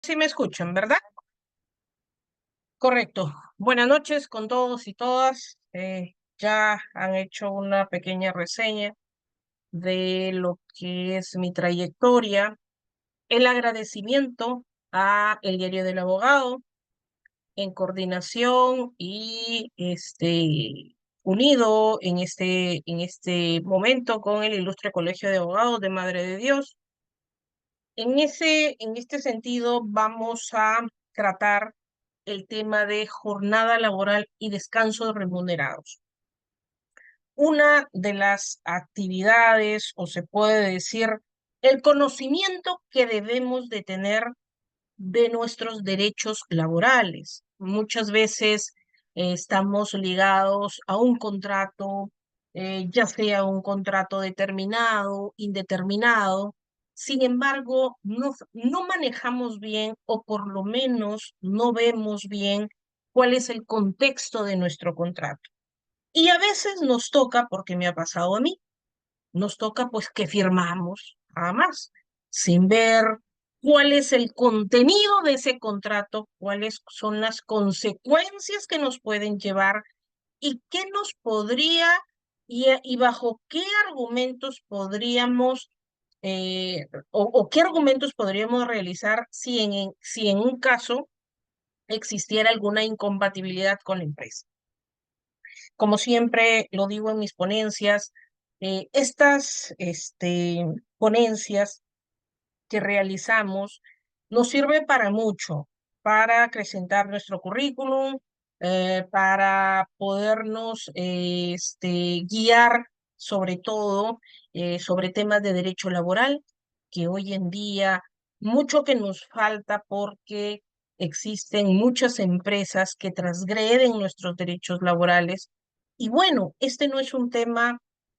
Sí me escuchan, ¿verdad? Correcto. Buenas noches con todos y todas. Ya han hecho una pequeña reseña de lo que es mi trayectoria. El agradecimiento a el Diario del Abogado en coordinación y unido en este momento con el Ilustre Colegio de Abogados de Madre de Dios. En este sentido, vamos a tratar el tema de jornada laboral y descansos remunerados. Una de las actividades, o se puede decir, el conocimiento que debemos de tener de nuestros derechos laborales. Muchas veces estamos ligados a un contrato, ya sea un contrato determinado, indeterminado. Sin embargo, no manejamos bien o por lo menos no vemos bien cuál es el contexto de nuestro contrato. Y a veces nos toca, porque me ha pasado a mí, nos toca pues que firmamos, nada más, sin ver cuál es el contenido de ese contrato, cuáles son las consecuencias que nos pueden llevar y qué nos podría y bajo qué argumentos podríamos o qué argumentos podríamos realizar si en un caso existiera alguna incompatibilidad con la empresa. Como siempre lo digo en mis ponencias, estas ponencias que realizamos nos sirven para mucho, para acrecentar nuestro currículum, para podernos guiar sobre todo sobre temas de derecho laboral, que hoy en día mucho que nos falta porque existen muchas empresas que transgreden nuestros derechos laborales. Y bueno, este no es un tema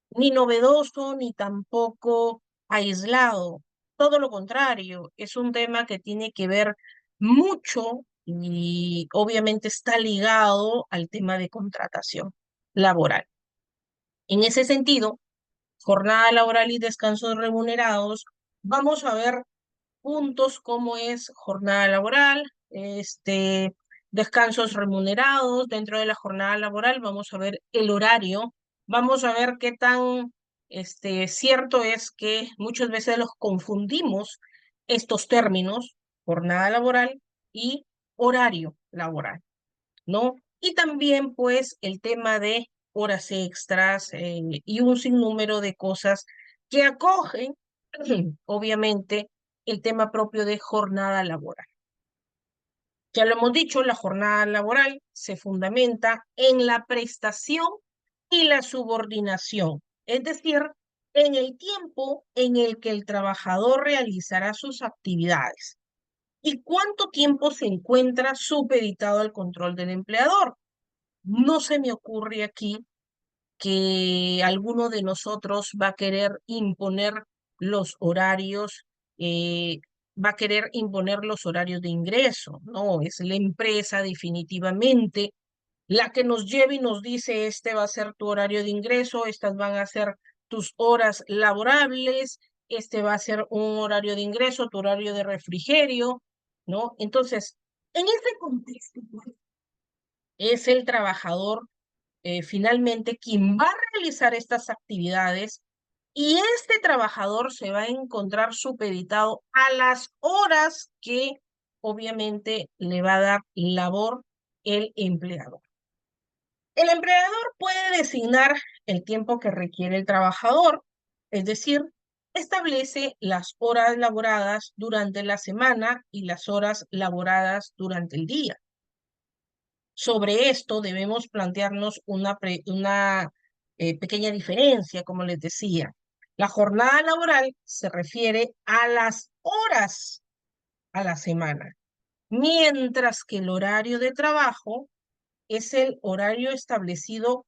ni novedoso ni tampoco aislado. Todo lo contrario, es un tema que tiene que ver mucho y obviamente está ligado al tema de contratación laboral. En ese sentido, jornada laboral y descansos remunerados, vamos a ver puntos como es jornada laboral, descansos remunerados dentro de la jornada laboral, vamos a ver el horario, vamos a ver qué tan cierto es que muchas veces los confundimos estos términos, jornada laboral y horario laboral, ¿no? Y también pues el tema de horas extras y un sinnúmero de cosas que acogen, obviamente, el tema propio de jornada laboral. Ya lo hemos dicho, la jornada laboral se fundamenta en la prestación y la subordinación, es decir, en el tiempo en el que el trabajador realizará sus actividades y cuánto tiempo se encuentra supeditado al control del empleador. No se me ocurre aquí que alguno de nosotros va a querer imponer los horarios, eh, va a querer imponer los horarios de ingreso. No, es la empresa definitivamente la que nos lleva y nos dice, este va a ser tu horario de ingreso, estas van a ser tus horas laborables, este va a ser un horario de ingreso, tu horario de refrigerio, ¿no? Entonces, en ese contexto, pues, es el trabajador finalmente quien va a realizar estas actividades y este trabajador se va a encontrar supeditado a las horas que obviamente le va a dar labor el empleador. El empleador puede designar el tiempo que requiere el trabajador, es decir, establece las horas laboradas durante la semana y las horas laboradas durante el día. Sobre esto debemos plantearnos una pequeña diferencia, como les decía. La jornada laboral se refiere a las horas a la semana, mientras que el horario de trabajo es el horario establecido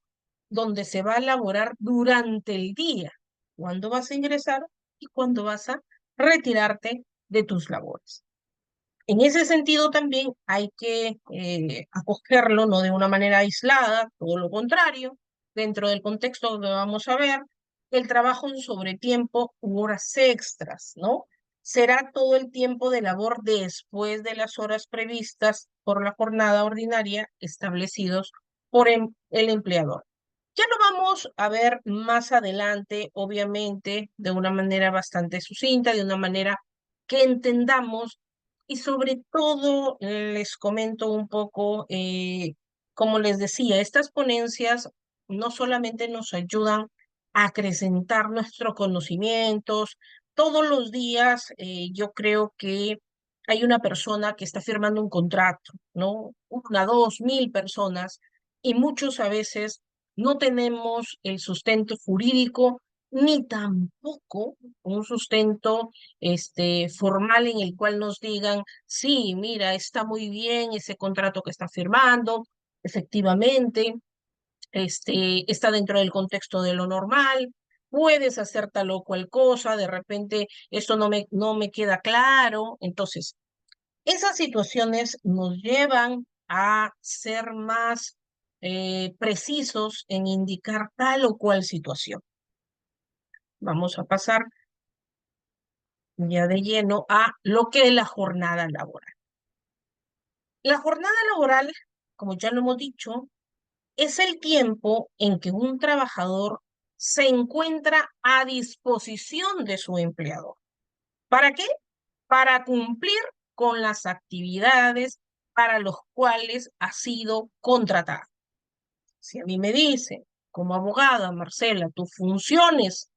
donde se va a laborar durante el día, cuándo vas a ingresar y cuándo vas a retirarte de tus labores. En ese sentido también hay que acogerlo no de una manera aislada, todo lo contrario, dentro del contexto donde vamos a ver el trabajo en sobretiempo u horas extras, ¿no? será todo el tiempo de labor después de las horas previstas por la jornada ordinaria establecidos por el empleador. Ya lo vamos a ver más adelante, obviamente, de una manera bastante sucinta, de una manera que entendamos y sobre todo les comento un poco, como les decía, estas ponencias no solamente nos ayudan a acrecentar nuestros conocimientos, todos los días yo creo que hay una persona que está firmando un contrato, ¿no? Una, dos, mil personas, y muchos a veces no tenemos el sustento jurídico ni tampoco un sustento formal en el cual nos digan, sí, mira, está muy bien ese contrato que está firmando, efectivamente, está dentro del contexto de lo normal, puedes hacer tal o cual cosa, de repente esto no me queda claro. Entonces, esas situaciones nos llevan a ser más precisos en indicar tal o cual situación. Vamos a pasar ya de lleno a lo que es la jornada laboral. La jornada laboral, como ya lo hemos dicho, es el tiempo en que un trabajador se encuentra a disposición de su empleador. ¿Para qué? Para cumplir con las actividades para los cuales ha sido contratado. Si a mí me dicen, como abogada, Marcela, tus funciones,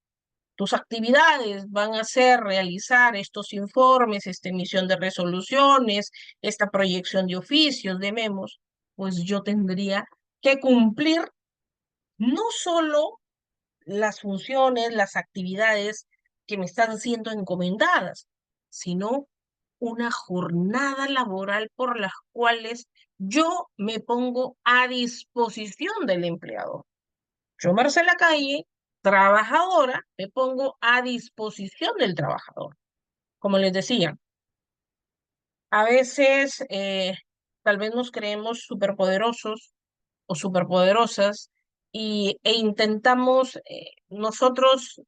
tus actividades van a ser realizar estos informes, esta emisión de resoluciones, esta proyección de oficios, de memos, pues yo tendría que cumplir no solo las funciones, las actividades que me están siendo encomendadas, sino una jornada laboral por las cuales yo me pongo a disposición del empleador. Yo, Marcela Calle, trabajadora, me pongo a disposición del trabajador. Como les decía, a veces tal vez nos creemos superpoderosos o superpoderosas e intentamos nosotros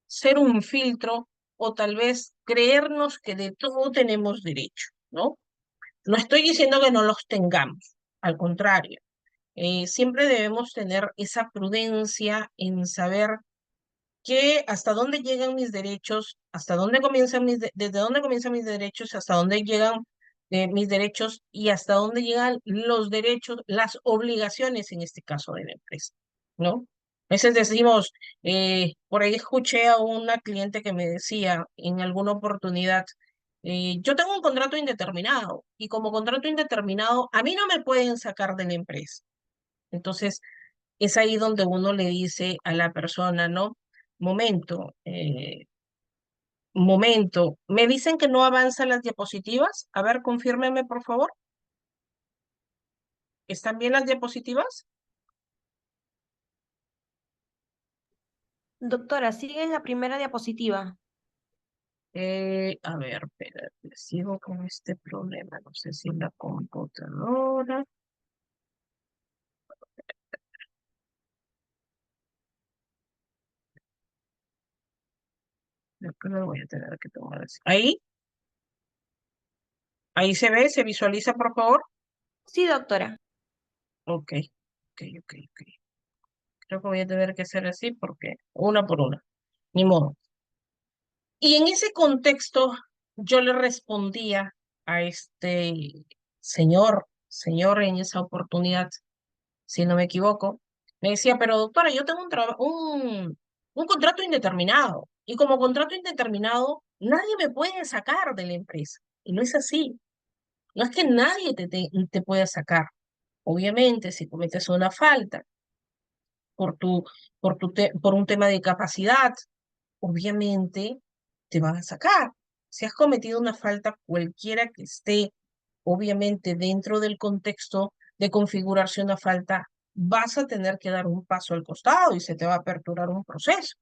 ser un filtro o tal vez creernos que de todo tenemos derecho, ¿no? No estoy diciendo que no los tengamos, al contrario, siempre debemos tener esa prudencia en saber que hasta dónde llegan mis derechos, hasta dónde comienzan desde dónde comienzan mis derechos, hasta dónde llegan mis derechos y hasta dónde llegan los derechos, las obligaciones en este caso de la empresa, ¿no? A veces decimos, por ahí escuché a una cliente que me decía en alguna oportunidad, yo tengo un contrato indeterminado y como contrato indeterminado a mí no me pueden sacar de la empresa. Entonces, es ahí donde uno le dice a la persona, ¿no? Momento, momento. Me dicen que no avanzan las diapositivas. A ver, confírmeme, por favor. ¿Están bien las diapositivas? Doctora, sigue en la primera diapositiva. A ver, espérate, sigo con este problema. No sé si la computadora. Creo que lo voy a tener que tomar así. Ahí se ve, se visualiza, por favor. Sí, doctora. Ok, ok. Creo que voy a tener que hacer así porque una por una. Ni modo. Y en ese contexto, yo le respondía a este señor en esa oportunidad, si no me equivoco, me decía, pero doctora, yo tengo un contrato indeterminado y como contrato indeterminado, nadie me puede sacar de la empresa. Y no es así. No es que nadie te pueda sacar. Obviamente, si cometes una falta por por un tema de capacidad, obviamente te van a sacar. Si has cometido una falta cualquiera que esté, obviamente, dentro del contexto de configurarse una falta, vas a tener que dar un paso al costado y se te va a aperturar un proceso.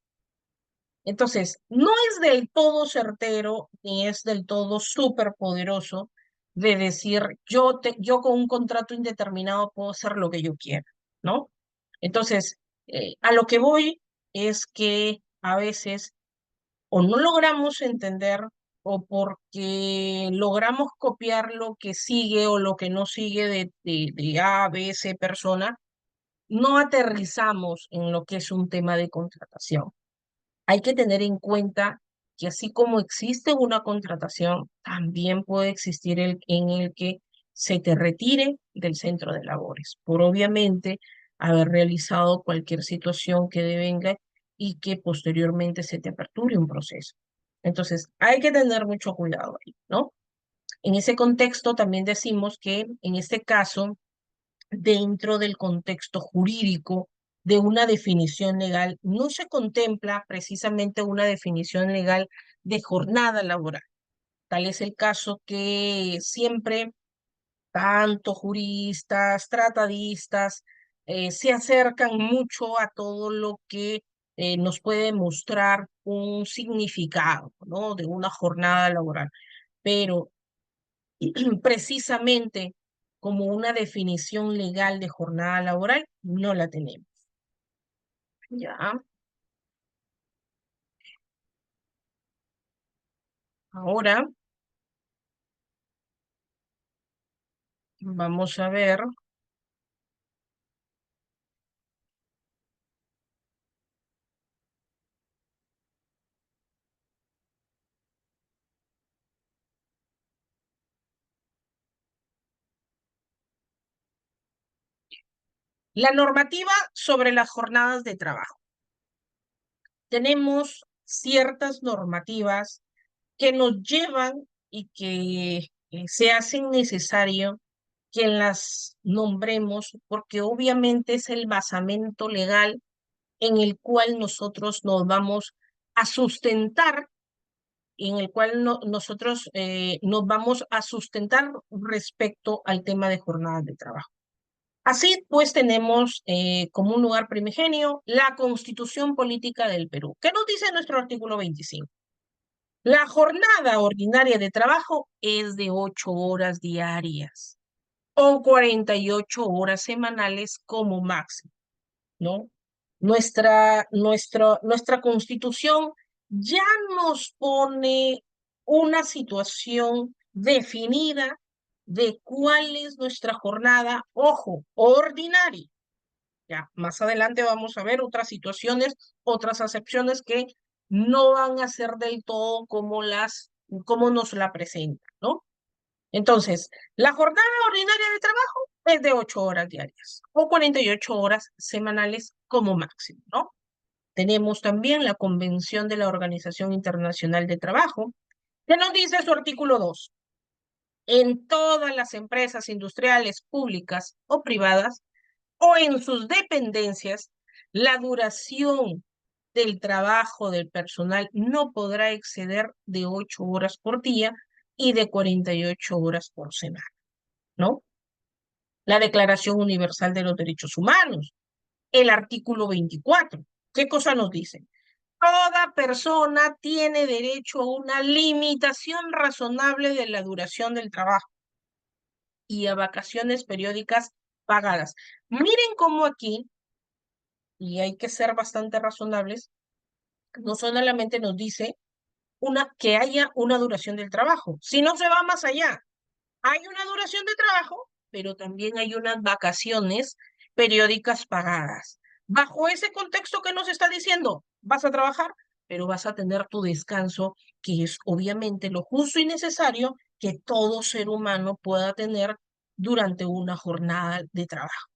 Entonces, no es del todo certero ni es del todo súper poderoso de decir yo con un contrato indeterminado puedo hacer lo que yo quiera, ¿no? Entonces, a lo que voy es que a veces o no logramos entender o porque logramos copiar lo que sigue o lo que no sigue de A, B, C persona, no aterrizamos en lo que es un tema de contratación. Hay que tener en cuenta que así como existe una contratación, también puede existir en el que se te retire del centro de labores, por obviamente haber realizado cualquier situación que devenga y que posteriormente se te aperture un proceso. Entonces, hay que tener mucho cuidado ahí, ¿no? En ese contexto también decimos que en este caso, dentro del contexto jurídico de una definición legal, no se contempla precisamente una definición legal de jornada laboral. Tal es el caso que siempre tanto juristas, tratadistas, se acercan mucho a todo lo que nos puede mostrar un significado, ¿no? De una jornada laboral. Pero precisamente como una definición legal de jornada laboral, no la tenemos. Ya, ahora vamos a ver la normativa sobre las jornadas de trabajo. Tenemos ciertas normativas que nos llevan y que se hacen necesario que las nombremos porque obviamente es el basamento legal en el cual nosotros nos vamos a sustentar, en el cual nosotros nos vamos a sustentar respecto al tema de jornadas de trabajo. Así pues tenemos como un lugar primigenio la Constitución Política del Perú. ¿Qué nos dice nuestro artículo 25? La jornada ordinaria de trabajo es de 8 horas diarias o 48 horas semanales como máximo, ¿no? Nuestra Constitución ya nos pone una situación definida de cuál es nuestra jornada, ojo, ordinaria. Ya, más adelante vamos a ver otras situaciones, otras acepciones que no van a ser del todo como nos la presentan, ¿no? Entonces, la jornada ordinaria de trabajo es de 8 horas diarias o 48 horas semanales como máximo, ¿no? Tenemos también la Convención de la Organización Internacional de Trabajo, que nos dice su artículo 2. En todas las empresas industriales públicas o privadas o en sus dependencias, la duración del trabajo del personal no podrá exceder de 8 horas por día y de 48 horas por semana, ¿no? La Declaración Universal de los Derechos Humanos, el artículo 24. ¿Qué cosa nos dice? Toda persona tiene derecho a una limitación razonable de la duración del trabajo y a vacaciones periódicas pagadas. Miren cómo aquí, y hay que ser bastante razonables, no solamente nos dice que haya una duración del trabajo, sino se va más allá. Hay una duración de trabajo, pero también hay unas vacaciones periódicas pagadas. Bajo ese contexto que nos está diciendo, vas a trabajar, pero vas a tener tu descanso, que es obviamente lo justo y necesario que todo ser humano pueda tener durante una jornada de trabajo.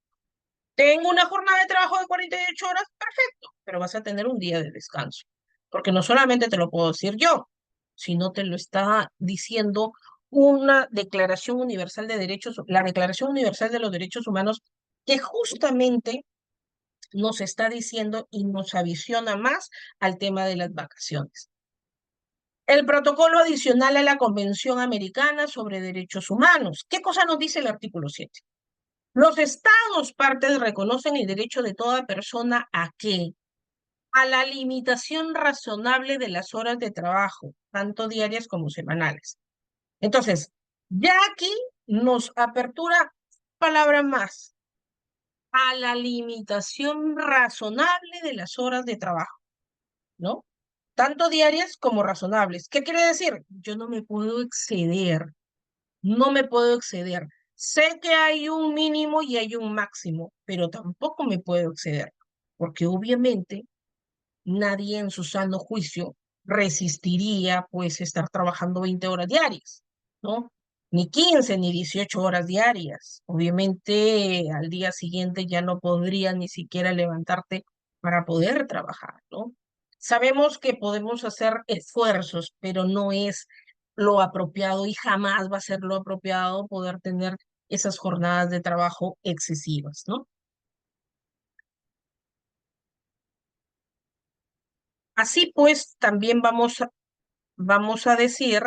Tengo una jornada de trabajo de 48 horas, perfecto, pero vas a tener un día de descanso, porque no solamente te lo puedo decir yo, sino te lo está diciendo una Declaración Universal de Derechos, la Declaración Universal de los Derechos Humanos, que justamente nos está diciendo y nos avisiona más al tema de las vacaciones. El protocolo adicional a la Convención Americana sobre Derechos Humanos. ¿Qué cosa nos dice el artículo 7? Los estados partes reconocen el derecho de toda persona ¿a qué? A la limitación razonable de las horas de trabajo, tanto diarias como semanales. Entonces, ya aquí nos apertura palabra más, a la limitación razonable de las horas de trabajo, ¿no? tanto diarias como razonables. ¿Qué quiere decir? Yo no me puedo exceder, no me puedo exceder. Sé que hay un mínimo y hay un máximo, pero tampoco me puedo exceder, porque obviamente nadie en su sano juicio resistiría pues estar trabajando 20 horas diarias, ¿no? Ni 15 ni 18 horas diarias. Obviamente al día siguiente ya no podría ni siquiera levantarte para poder trabajar, ¿no? Sabemos que podemos hacer esfuerzos, pero no es lo apropiado y jamás va a ser lo apropiado poder tener esas jornadas de trabajo excesivas, ¿no? Así pues, también vamos a decir,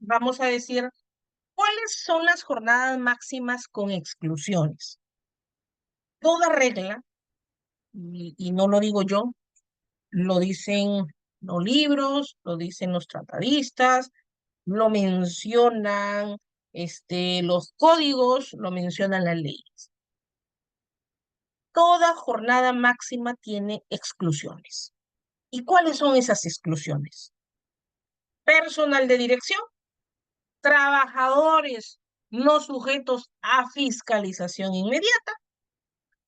vamos a decir cuáles son las jornadas máximas con exclusiones. Toda regla, y no lo digo yo, lo dicen los libros, lo dicen los tratadistas, lo mencionan los códigos, lo mencionan las leyes. Toda jornada máxima tiene exclusiones. ¿Y cuáles son esas exclusiones? Personal de dirección, trabajadores no sujetos a fiscalización inmediata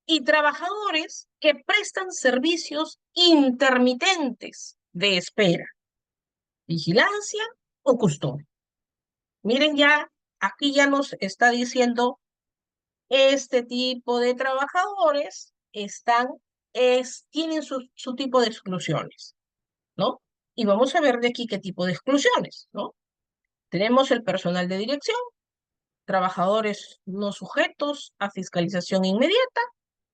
y trabajadores que prestan servicios intermitentes de espera, vigilancia o custodia. Miren ya, aquí ya nos está diciendo este tipo de trabajadores tienen su tipo de exclusiones, ¿no? Y vamos a ver de aquí qué tipo de exclusiones, ¿no? Tenemos el personal de dirección, trabajadores no sujetos a fiscalización inmediata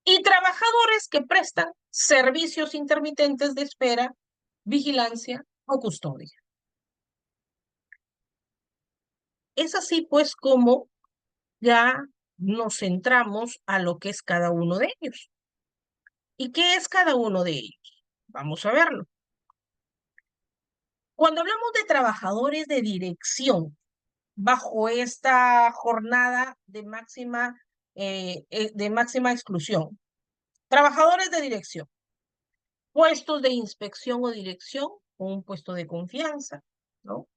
y trabajadores que prestan servicios intermitentes de espera, vigilancia o custodia. Es así pues como ya nos centramos a lo que es cada uno de ellos. ¿Y qué es cada uno de ellos? Vamos a verlo. Cuando hablamos de trabajadores de dirección, bajo esta jornada de máxima exclusión, trabajadores de dirección, puestos de inspección o dirección o un puesto de confianza, ¿no?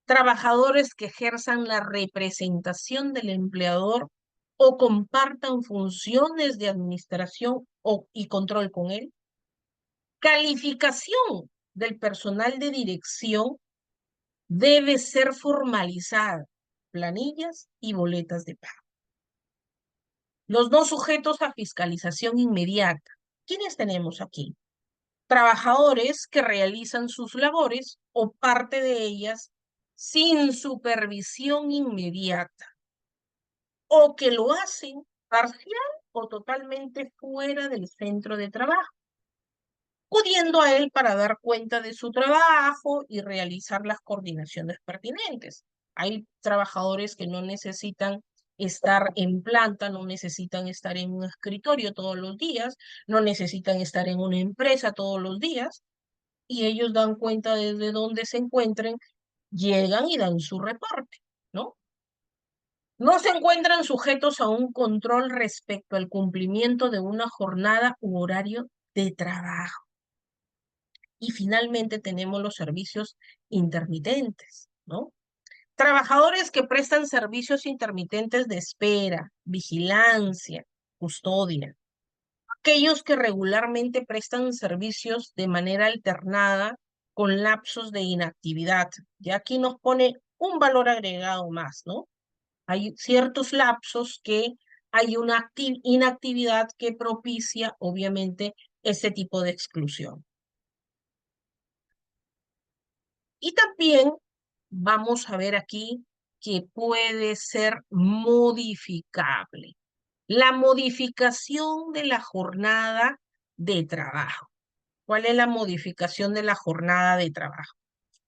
Trabajadores que ejerzan la representación del empleador o compartan funciones de administración y control con él. Calificación del personal de dirección debe ser formalizada, planillas y boletas de pago. Los no sujetos a fiscalización inmediata. ¿Quiénes tenemos aquí? Trabajadores que realizan sus labores o parte de ellas sin supervisión inmediata o que lo hacen parcial o totalmente fuera del centro de trabajo, acudiendo a él para dar cuenta de su trabajo y realizar las coordinaciones pertinentes. Hay trabajadores que no necesitan estar en planta, no necesitan estar en un escritorio todos los días, no necesitan estar en una empresa todos los días, y ellos dan cuenta desde donde se encuentren, llegan y dan su reporte, ¿no? No se encuentran sujetos a un control respecto al cumplimiento de una jornada u horario de trabajo. Y finalmente tenemos los servicios intermitentes, ¿no? Trabajadores que prestan servicios intermitentes de espera, vigilancia, custodia. Aquellos que regularmente prestan servicios de manera alternada con lapsos de inactividad. Ya aquí nos pone un valor agregado más, ¿no? Hay ciertos lapsos que hay una inactividad que propicia, obviamente, este tipo de exclusión. Y también vamos a ver aquí que puede ser modificable. La modificación de la jornada de trabajo. ¿Cuál es la modificación de la jornada de trabajo?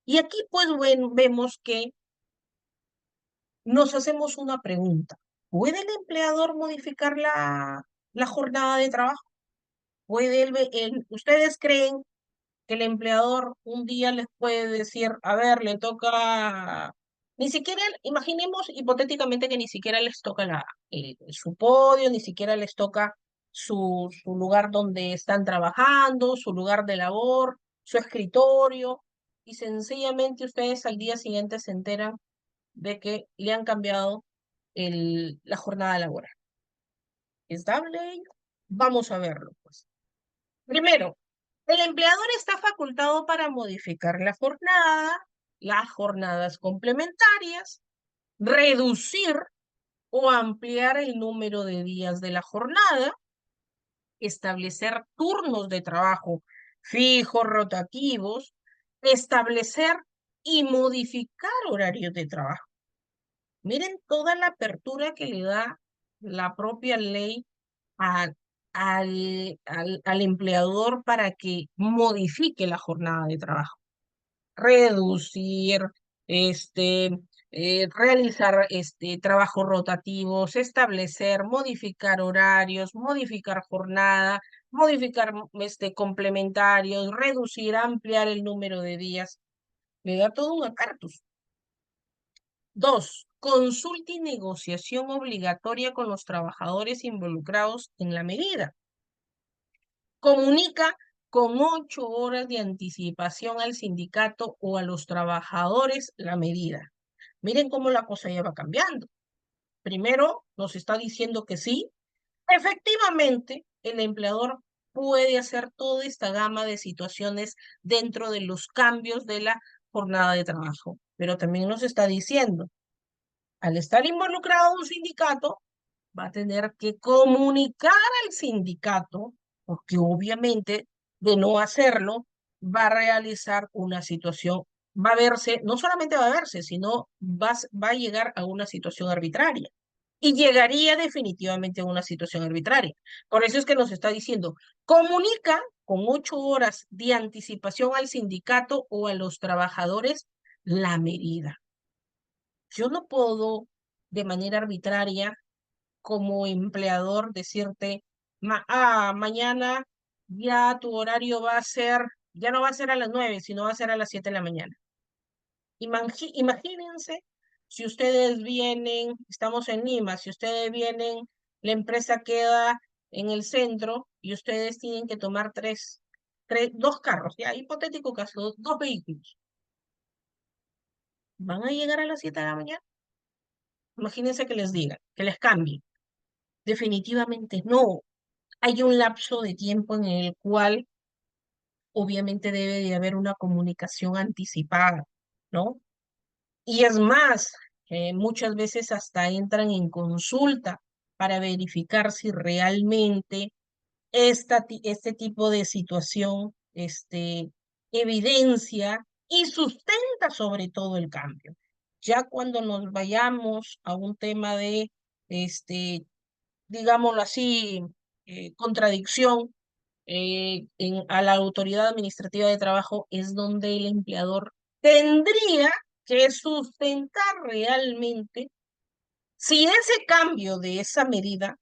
Y aquí pues vemos que nos hacemos una pregunta. ¿Puede el empleador modificar la jornada de trabajo? ¿Ustedes creen que el empleador un día les puede decir, a ver, le toca Ni siquiera, imaginemos hipotéticamente que ni siquiera les toca su podio, ni siquiera les toca su lugar donde están trabajando, su lugar de labor, su escritorio, y sencillamente ustedes al día siguiente se enteran de que le han cambiado la jornada laboral. ¿Es dable ello? Vamos a verlo, pues. Primero, el empleador está facultado para modificar la jornada, las jornadas complementarias, reducir o ampliar el número de días de la jornada, establecer turnos de trabajo fijos, rotativos, establecer y modificar horarios de trabajo. Miren toda la apertura que le da la propia ley a- al empleador para que modifique la jornada de trabajo. Reducir, realizar trabajos rotativos, establecer, modificar horarios, modificar jornada, modificar complementarios, reducir, ampliar el número de días. Le da todo un apertus. 2. Consulta y negociación obligatoria con los trabajadores involucrados en la medida. Comunica con 8 horas de anticipación al sindicato o a los trabajadores la medida. Miren cómo la cosa ya va cambiando. Primero nos está diciendo que sí, efectivamente, el empleador puede hacer toda esta gama de situaciones dentro de los cambios de la jornada de trabajo, pero también nos está diciendo, al estar involucrado un sindicato, va a tener que comunicar al sindicato, porque obviamente de no hacerlo, va a realizar una situación, va a verse, no solamente va a verse, sino va a llegar a una situación arbitraria. Y llegaría definitivamente a una situación arbitraria. Por eso es que nos está diciendo, comunica con 8 horas de anticipación al sindicato o a los trabajadores la medida. Yo no puedo de manera arbitraria como empleador decirte, mañana ya tu horario va a ser, ya no va a ser a las 9, sino va a ser a las 7 de la mañana. Imagínense si ustedes vienen, estamos en Lima, si ustedes vienen, la empresa queda en el centro y ustedes tienen que tomar dos carros, ya, hipotético caso, dos vehículos. ¿Van a llegar a las 7 de la mañana? Imagínense que les digan, que les cambien. Definitivamente no. Hay un lapso de tiempo en el cual obviamente debe de haber una comunicación anticipada, ¿no? Y es más, muchas veces hasta entran en consulta para verificar si realmente este tipo de situación evidencia y sustenta sobre todo el cambio. Ya cuando nos vayamos a un tema de, digámoslo así, contradicción a la autoridad administrativa de trabajo, es donde el empleador tendría que sustentar realmente si ese cambio de esa medida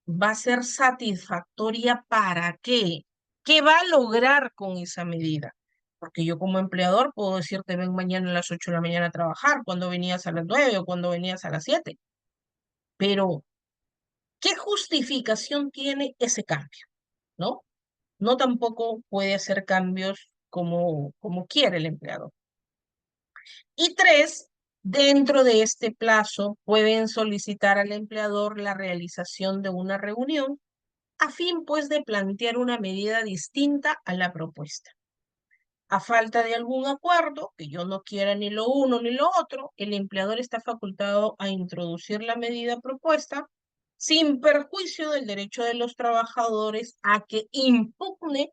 va a ser satisfactoria para qué, qué va a lograr con esa medida. Porque yo como empleador puedo decirte, ven mañana a las 8 de la mañana a trabajar, cuando venías a las 9 o cuando venías a las 7. Pero, ¿qué justificación tiene ese cambio? ¿No? No tampoco puede hacer cambios como quiere el empleador. Y 3, dentro de este plazo pueden solicitar al empleador la realización de una reunión a fin pues de plantear una medida distinta a la propuesta. A falta de algún acuerdo, que yo no quiera ni lo uno ni lo otro, el empleador está facultado a introducir la medida propuesta sin perjuicio del derecho de los trabajadores a que impugne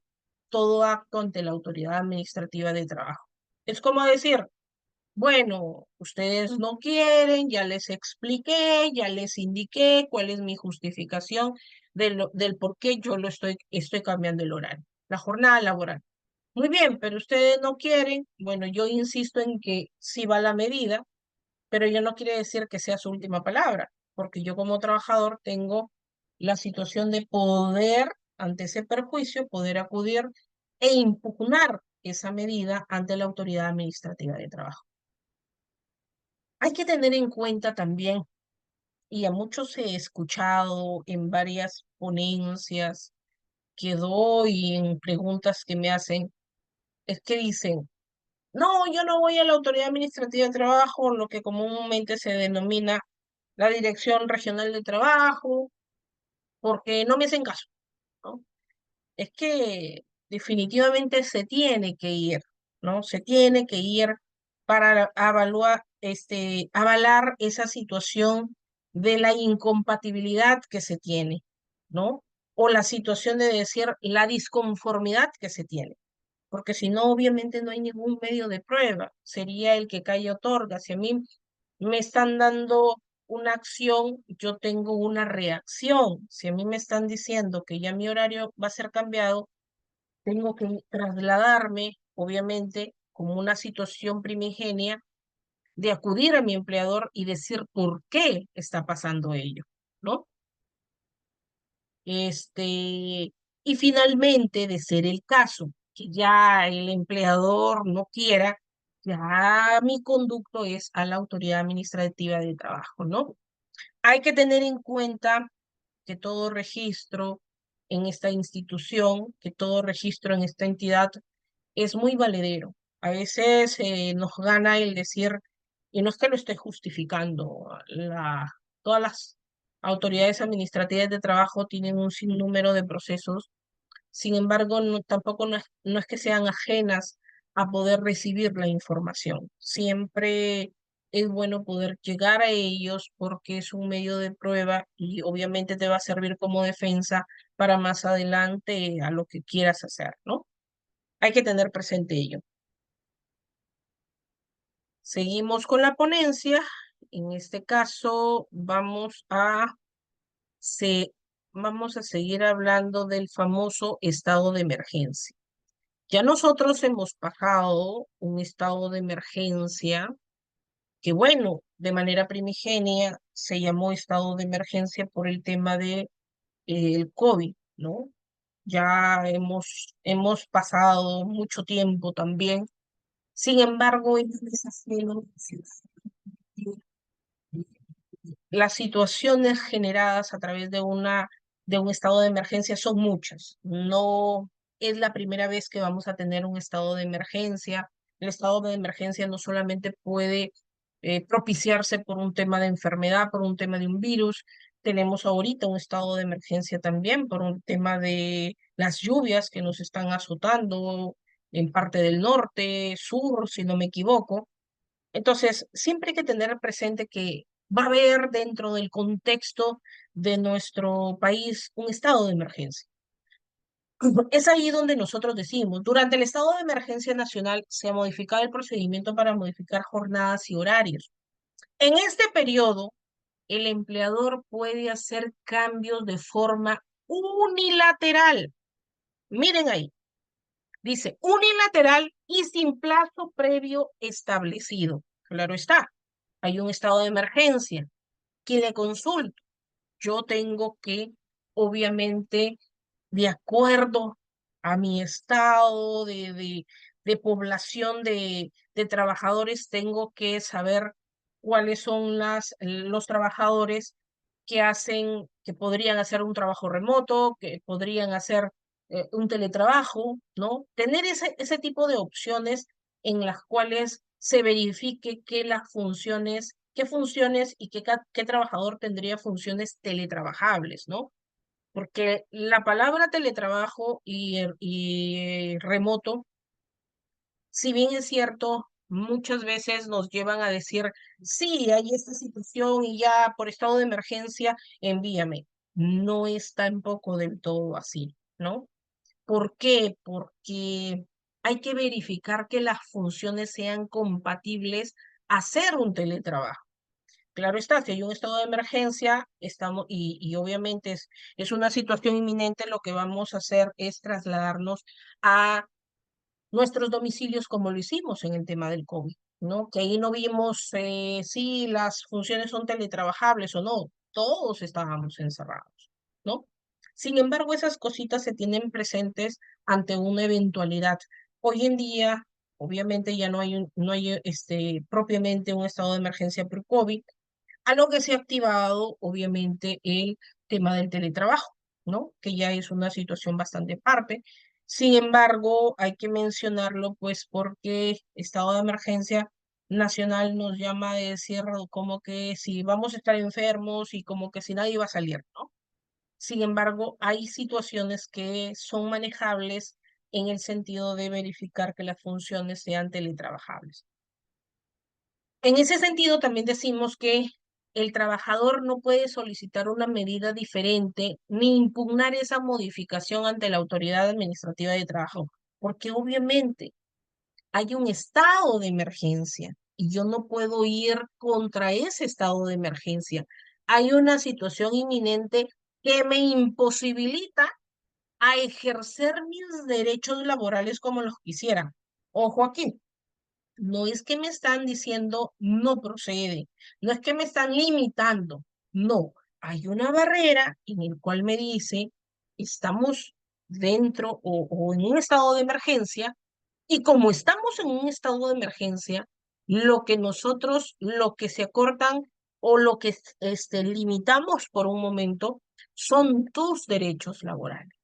todo acto ante la autoridad administrativa de trabajo. Es como decir, bueno, ustedes no quieren, ya les expliqué, ya les indiqué cuál es mi justificación del por qué yo estoy cambiando el horario, la jornada laboral. Muy bien, pero ustedes no quieren, bueno, yo insisto en que sí va la medida, pero ya no quiere decir que sea su última palabra, porque yo como trabajador tengo la situación de poder, ante ese perjuicio, poder acudir e impugnar esa medida ante la autoridad administrativa de trabajo. Hay que tener en cuenta también, y a muchos he escuchado en varias ponencias que doy, en preguntas que me hacen, es que dicen, no, yo no voy a la Autoridad Administrativa de Trabajo, lo que comúnmente se denomina la Dirección Regional de Trabajo, porque no me hacen caso, ¿no? Es que definitivamente se tiene que ir, ¿no? Se tiene que ir para evaluar, avalar esa situación de la incompatibilidad que se tiene, ¿no? O la situación de decir la disconformidad que se tiene, porque si no, obviamente no hay ningún medio de prueba, sería el que calle otorga. Si a mí me están dando una acción, yo tengo una reacción. Si a mí me están diciendo que ya mi horario va a ser cambiado, tengo que trasladarme, obviamente, como una situación primigenia, de acudir a mi empleador y decir por qué está pasando ello, ¿no? Y finalmente, de ser el caso, que ya el empleador no quiera, ya mi conducto es a la autoridad administrativa de trabajo, ¿no? Hay que tener en cuenta que todo registro en esta institución, que todo registro en esta entidad es muy valedero. A veces nos gana el decir, y no es que lo esté justificando, todas las autoridades administrativas de trabajo tienen un sinnúmero de procesos, sin embargo, tampoco no es que sean ajenas a poder recibir la información. Siempre es bueno poder llegar a ellos porque es un medio de prueba y obviamente te va a servir como defensa para más adelante a lo que quieras hacer, ¿no? Hay que tener presente ello. Seguimos con la ponencia. En este caso, se, vamos a seguir hablando del famoso estado de emergencia. Ya nosotros hemos pasado un estado de emergencia que, bueno, de manera primigenia se llamó estado de emergencia por el tema de, el COVID, ¿no? Ya hemos pasado mucho tiempo también. Sin embargo, es necesario las situaciones generadas a través de un estado de emergencia son muchas. No es la primera vez que vamos a tener un estado de emergencia. El estado de emergencia no solamente puede propiciarse por un tema de enfermedad, por un tema de un virus. Tenemos ahorita un estado de emergencia también por un tema de las lluvias que nos están azotando en parte del norte, sur, si no me equivoco. Entonces, siempre hay que tener presente que va a haber dentro del contexto de nuestro país un estado de emergencia. Es ahí donde nosotros decimos, durante el estado de emergencia nacional se ha modificado el procedimiento para modificar jornadas y horarios. En este periodo, el empleador puede hacer cambios de forma unilateral. Miren ahí, dice unilateral y sin plazo previo establecido. Claro está, hay un estado de emergencia. ¿Quién le consulto? Yo tengo que, obviamente, de acuerdo a mi estado de población de trabajadores, tengo que saber cuáles son los trabajadores que hacen, que podrían hacer un trabajo remoto, que podrían hacer un teletrabajo, ¿no? Tener ese tipo de opciones en las cuales se verifique que las funciones, qué funciones y qué trabajador tendría funciones teletrabajables, ¿no? Porque la palabra teletrabajo y remoto, si bien es cierto, muchas veces nos llevan a decir, sí, hay esta situación y ya por estado de emergencia, envíame. No es tampoco del todo así, ¿no? ¿Por qué? Porque hay que verificar que las funciones sean compatibles a hacer un teletrabajo. Claro está, si hay un estado de emergencia, estamos, y obviamente es una situación inminente, lo que vamos a hacer es trasladarnos a nuestros domicilios como lo hicimos en el tema del COVID, ¿no? Que ahí no vimos si las funciones son teletrabajables o no, todos estábamos encerrados, ¿no? Sin embargo, esas cositas se tienen presentes ante una eventualidad. Hoy en día, obviamente ya no hay propiamente un estado de emergencia por COVID, a lo que se ha activado, obviamente, el tema del teletrabajo, ¿no? Que ya es una situación bastante parte. Sin embargo, hay que mencionarlo, pues, porque estado de emergencia nacional nos llama a decir como que si vamos a estar enfermos y como que si nadie va a salir, ¿no? Sin embargo, hay situaciones que son manejables en el sentido de verificar que las funciones sean teletrabajables. En ese sentido, también decimos que el trabajador no puede solicitar una medida diferente ni impugnar esa modificación ante la autoridad administrativa de trabajo, porque obviamente hay un estado de emergencia y yo no puedo ir contra ese estado de emergencia. Hay una situación inminente que me imposibilita a ejercer mis derechos laborales como los quisiera. Ojo aquí, no es que me están diciendo no procede, no es que me están limitando, no, hay una barrera en el cual me dice estamos dentro o en un estado de emergencia y como estamos en un estado de emergencia, lo que se acortan o lo que limitamos por un momento son tus derechos laborales,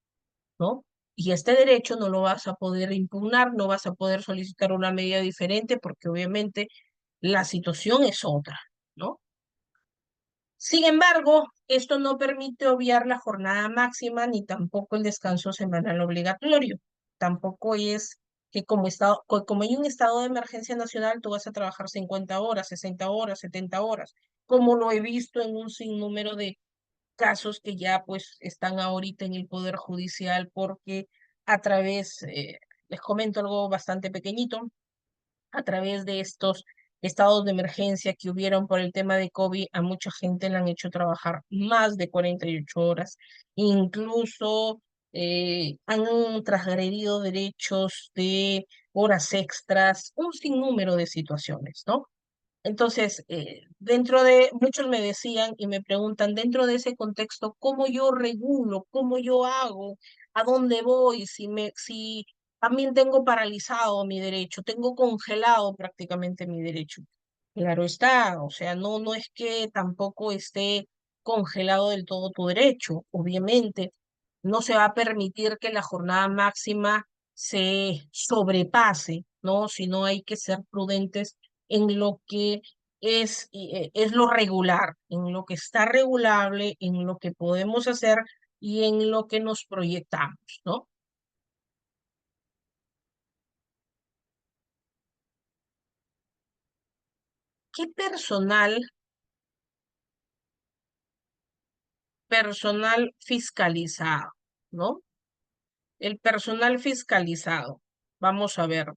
¿no? Y este derecho no lo vas a poder impugnar, no vas a poder solicitar una medida diferente porque obviamente la situación es otra, ¿no? Sin embargo, esto no permite obviar la jornada máxima ni tampoco el descanso semanal obligatorio. Tampoco es que como hay un estado de emergencia nacional, tú vas a trabajar 50 horas, 60 horas, 70 horas, como lo he visto en un sinnúmero de casos que ya pues están ahorita en el Poder Judicial porque a través, les comento algo bastante pequeñito, a través de estos estados de emergencia que hubieron por el tema de COVID, a mucha gente le han hecho trabajar más de 48 horas, incluso han transgredido derechos de horas extras, un sinnúmero de situaciones, ¿no? Entonces, dentro de, muchos me decían y me preguntan, dentro de ese contexto, ¿cómo yo regulo? ¿Cómo yo hago? ¿A dónde voy? Si también tengo paralizado mi derecho, tengo congelado prácticamente mi derecho. Claro está, o sea, no es que tampoco esté congelado del todo tu derecho. Obviamente, no se va a permitir que la jornada máxima se sobrepase, ¿no? Sino hay que ser prudentes en lo que es lo regular, en lo que está regulable, en lo que podemos hacer y en lo que nos proyectamos, ¿no? ¿Qué personal fiscalizado, ¿no? El personal fiscalizado. Vamos a ver,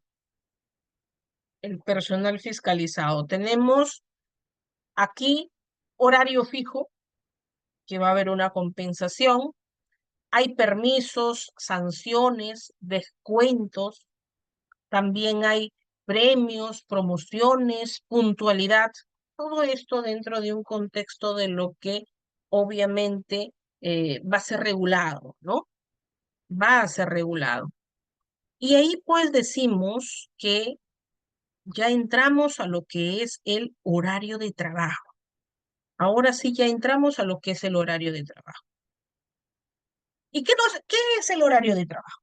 el personal fiscalizado. Tenemos aquí horario fijo, que va a haber una compensación. Hay permisos, sanciones, descuentos. También hay premios, promociones, puntualidad. Todo esto dentro de un contexto de lo que obviamente va a ser regulado, ¿no? Va a ser regulado. Y ahí pues decimos que ya entramos a lo que es el horario de trabajo. Ahora sí ya entramos a lo que es el horario de trabajo. ¿Y qué es el horario de trabajo?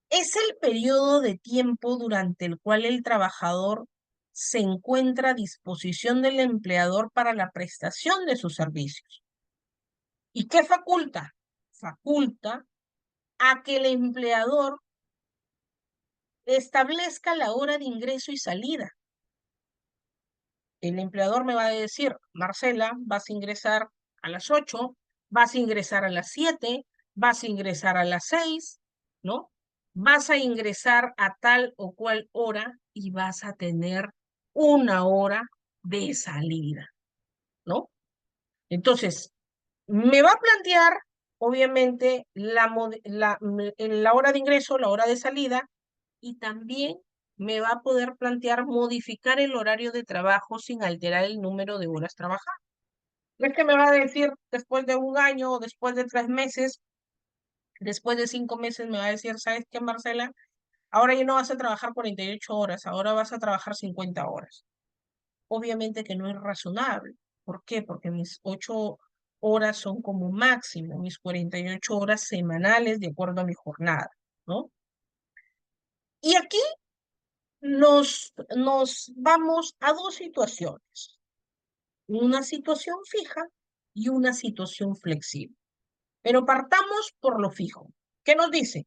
Es el periodo de tiempo durante el cual el trabajador se encuentra a disposición del empleador para la prestación de sus servicios. ¿Y qué faculta? Faculta a que el empleador establezca la hora de ingreso y salida. El empleador me va a decir, Marcela, vas a ingresar a las 8, vas a ingresar a las 7, vas a ingresar a las 6, ¿no? Vas a ingresar a tal o cual hora y vas a tener una hora de salida, ¿no? Entonces, me va a plantear, obviamente, la hora de ingreso, la hora de salida, y también me va a poder plantear modificar el horario de trabajo sin alterar el número de horas trabajadas. No es que me va a decir después de un año o después de 3 meses, después de 5 meses, me va a decir, ¿sabes qué, Marcela? ahora ya no vas a trabajar 48 horas, ahora vas a trabajar 50 horas. Obviamente que no es razonable. ¿Por qué? Porque mis 8 horas son como máximo, mis 48 horas semanales de acuerdo a mi jornada, ¿no? Y aquí nos vamos a dos situaciones, una situación fija y una situación flexible. Pero partamos por lo fijo. ¿Qué nos dice?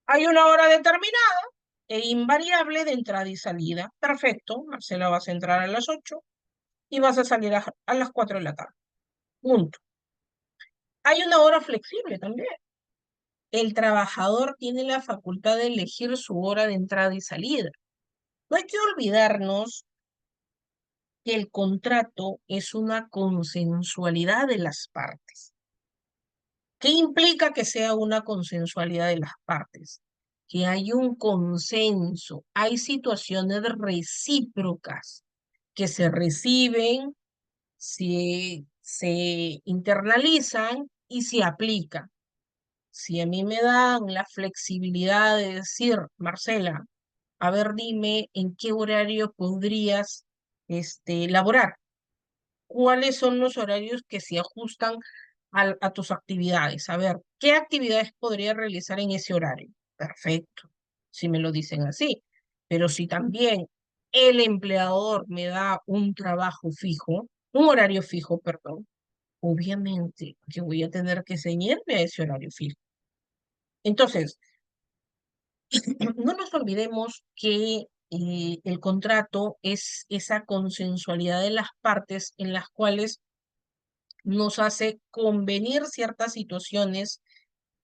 Hay una hora determinada e invariable de entrada y salida. Perfecto, Marcela, vas a entrar a las 8 y vas a salir a las 4 de la tarde. Punto. Hay una hora flexible también. El trabajador tiene la facultad de elegir su hora de entrada y salida. No hay que olvidarnos que el contrato es una consensualidad de las partes. ¿Qué implica que sea una consensualidad de las partes? Que hay un consenso, hay situaciones recíprocas que se reciben, se internalizan y se aplican. Si a mí me dan la flexibilidad de decir, Marcela, a ver, dime en qué horario podrías laborar, cuáles son los horarios que se ajustan a tus actividades. A ver, ¿qué actividades podría realizar en ese horario? Perfecto, si me lo dicen así. Pero si también el empleador me da un trabajo fijo, un horario fijo, perdón, obviamente que voy a tener que ceñirme a ese horario fijo. Entonces, no nos olvidemos que el contrato es esa consensualidad de las partes en las cuales nos hace convenir ciertas situaciones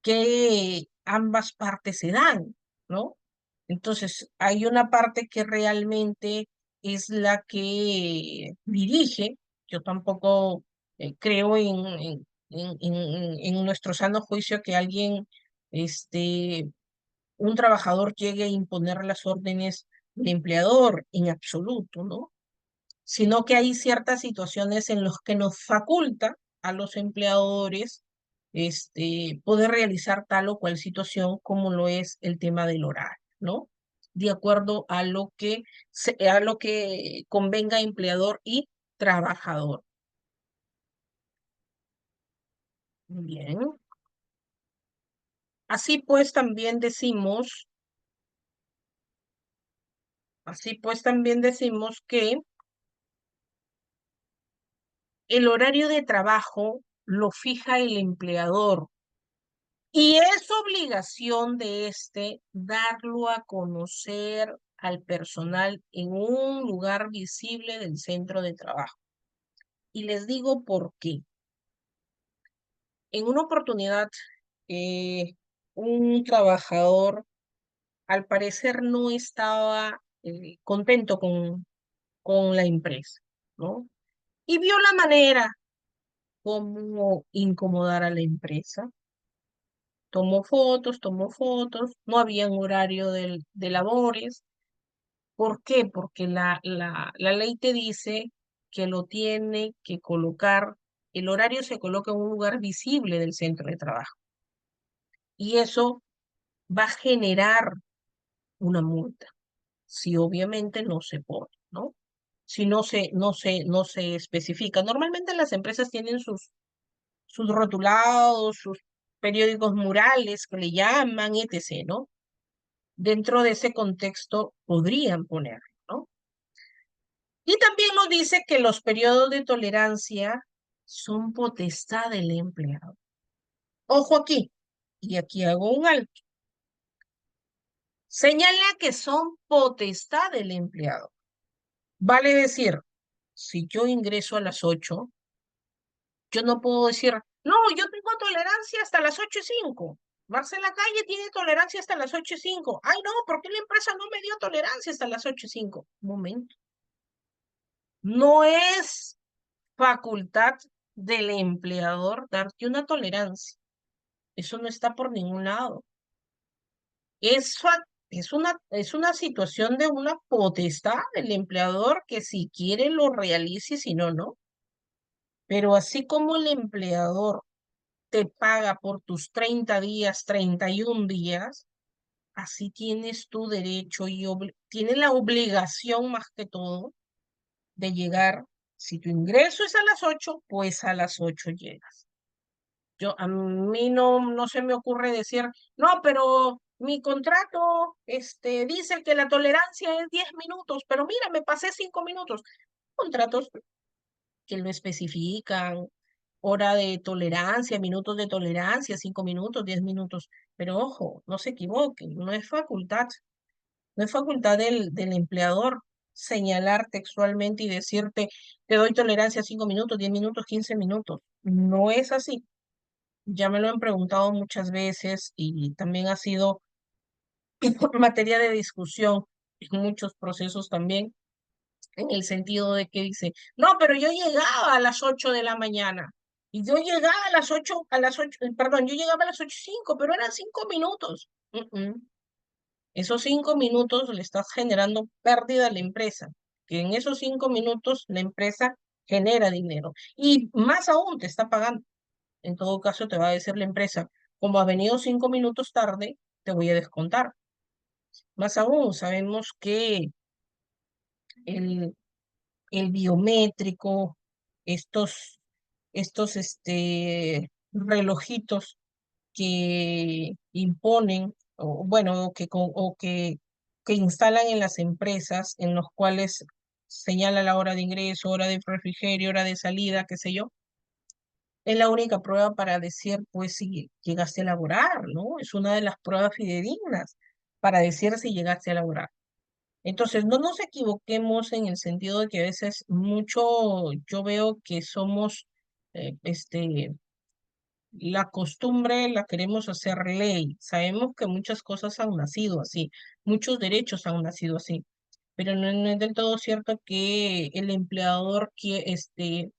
que ambas partes se dan, ¿no? Entonces, hay una parte que realmente es la que dirige. Yo tampoco creo en nuestro sano juicio que alguien, un trabajador llegue a imponer las órdenes del empleador en absoluto, ¿no? Sino que hay ciertas situaciones en las que nos faculta a los empleadores poder realizar tal o cual situación como lo es el tema del horario, ¿no? De acuerdo a lo que convenga empleador y trabajador. Bien. Así pues también decimos que el horario de trabajo lo fija el empleador y es obligación de darlo a conocer al personal en un lugar visible del centro de trabajo. Y les digo por qué. En una oportunidad, eh, un trabajador al parecer no estaba contento con la empresa, ¿no? Y vio la manera como incomodar a la empresa. Tomó fotos, no había un horario de labores. ¿Por qué? Porque la ley te dice que lo tiene que colocar, el horario se coloca en un lugar visible del centro de trabajo. Y eso va a generar una multa, si obviamente no se pone, ¿no? Si no se especifica. Normalmente las empresas tienen sus rotulados, sus periódicos murales que le llaman, etc., ¿no? Dentro de ese contexto podrían poner, ¿no? Y también nos dice que los periodos de tolerancia son potestad del empleado. Ojo aquí, y aquí hago un alto. Señala que son potestad del empleado. Vale decir, si yo ingreso a las 8, yo no puedo decir, no, yo tengo tolerancia hasta las 8:05. Marcela Calle tiene tolerancia hasta las 8:05. Ay, no, ¿por qué la empresa no me dio tolerancia hasta las 8:05? Un momento. No es facultad del empleador darte una tolerancia. Eso no está por ningún lado. Es una situación de una potestad del empleador que si quiere lo realice y si no, no. Pero así como el empleador te paga por tus 30 días, 31 días, así tienes tu derecho y tienes la obligación más que todo de llegar. Si tu ingreso es a las 8, pues a las 8 llegas. A mí no se me ocurre decir, no, pero mi contrato dice que la tolerancia es 10 minutos, pero mira, me pasé 5 minutos. Contratos que lo especifican, hora de tolerancia, minutos de tolerancia, 5 minutos, 10 minutos. Pero ojo, no se equivoquen, no es facultad del empleador señalar textualmente y decirte, te doy tolerancia 5 minutos, 10 minutos, 15 minutos. No es así. Ya me lo han preguntado muchas veces y también ha sido materia de discusión en muchos procesos también, en el sentido de que dice, no, pero yo llegaba a las 8 de la mañana. Y yo llegaba perdón, yo llegaba a las 8:05, pero eran 5 minutos. Esos 5 minutos le estás generando pérdida a la empresa, que en esos 5 minutos la empresa genera dinero. Y más aún te está pagando. En todo caso, te va a decir la empresa, como has venido 5 minutos tarde, te voy a descontar. Más aún, sabemos que el, el biométrico, estos relojitos que imponen, o bueno, que instalan en las empresas, en los cuales señala la hora de ingreso, hora de refrigerio, hora de salida, qué sé yo, es la única prueba para decir, pues, si llegaste a laborar, ¿no? Es una de las pruebas fidedignas para decir si llegaste a laborar. Entonces, no nos equivoquemos en el sentido de que a veces mucho yo veo que somos, la costumbre la queremos hacer ley. Sabemos que muchas cosas han nacido así, muchos derechos han nacido así, pero no es del todo cierto que el empleador esté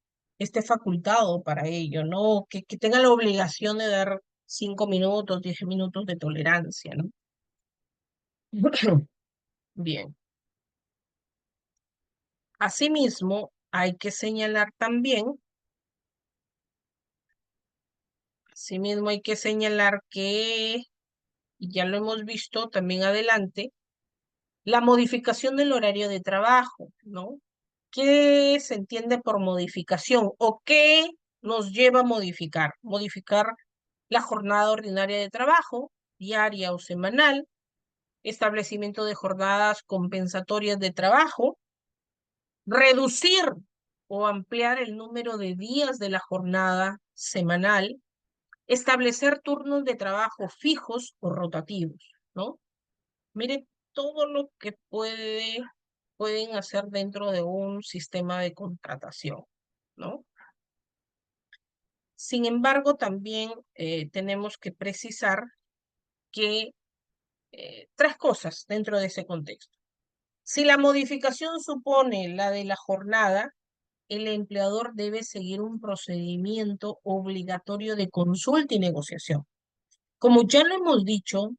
facultado para ello, ¿no? Que tenga la obligación de dar 5 minutos, 10 minutos de tolerancia, ¿no? Bien. Asimismo, hay que señalar también, asimismo hay que señalar que, y ya lo hemos visto también adelante, la modificación del horario de trabajo, ¿no? ¿Qué se entiende por modificación o qué nos lleva a modificar? Modificar la jornada ordinaria de trabajo, diaria o semanal, establecimiento de jornadas compensatorias de trabajo, reducir o ampliar el número de días de la jornada semanal, establecer turnos de trabajo fijos o rotativos, ¿no? Mire todo lo que pueden hacer dentro de un sistema de contratación, ¿no? Sin embargo, también tenemos que precisar que tres cosas dentro de ese contexto. Si la modificación supone la de la jornada, el empleador debe seguir un procedimiento obligatorio de consulta y negociación. Como ya lo hemos dicho,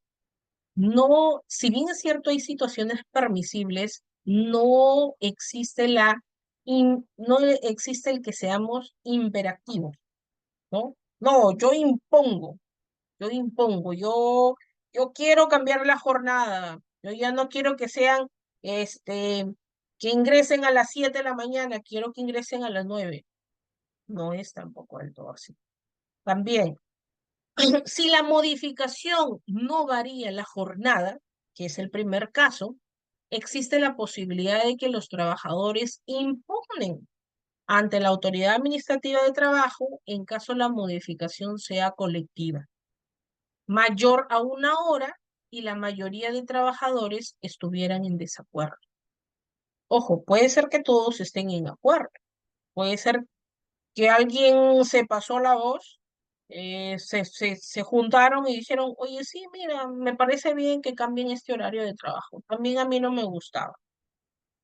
no, si bien es cierto, hay situaciones permisibles, no existe el que seamos imperativos, ¿no? No, yo quiero cambiar la jornada, yo ya no quiero que sean, que ingresen a las 7 de la mañana, quiero que ingresen a las 9. No es tampoco del todo así. También, si la modificación no varía la jornada, que es el primer caso, existe la posibilidad de que los trabajadores imponen ante la autoridad administrativa de trabajo en caso la modificación sea colectiva, mayor a 1 hora y la mayoría de trabajadores estuvieran en desacuerdo. Ojo, puede ser que todos estén en acuerdo, puede ser que alguien se pasó la voz, se juntaron y dijeron, oye, sí, mira, me parece bien que cambien este horario de trabajo. También a mí no me gustaba.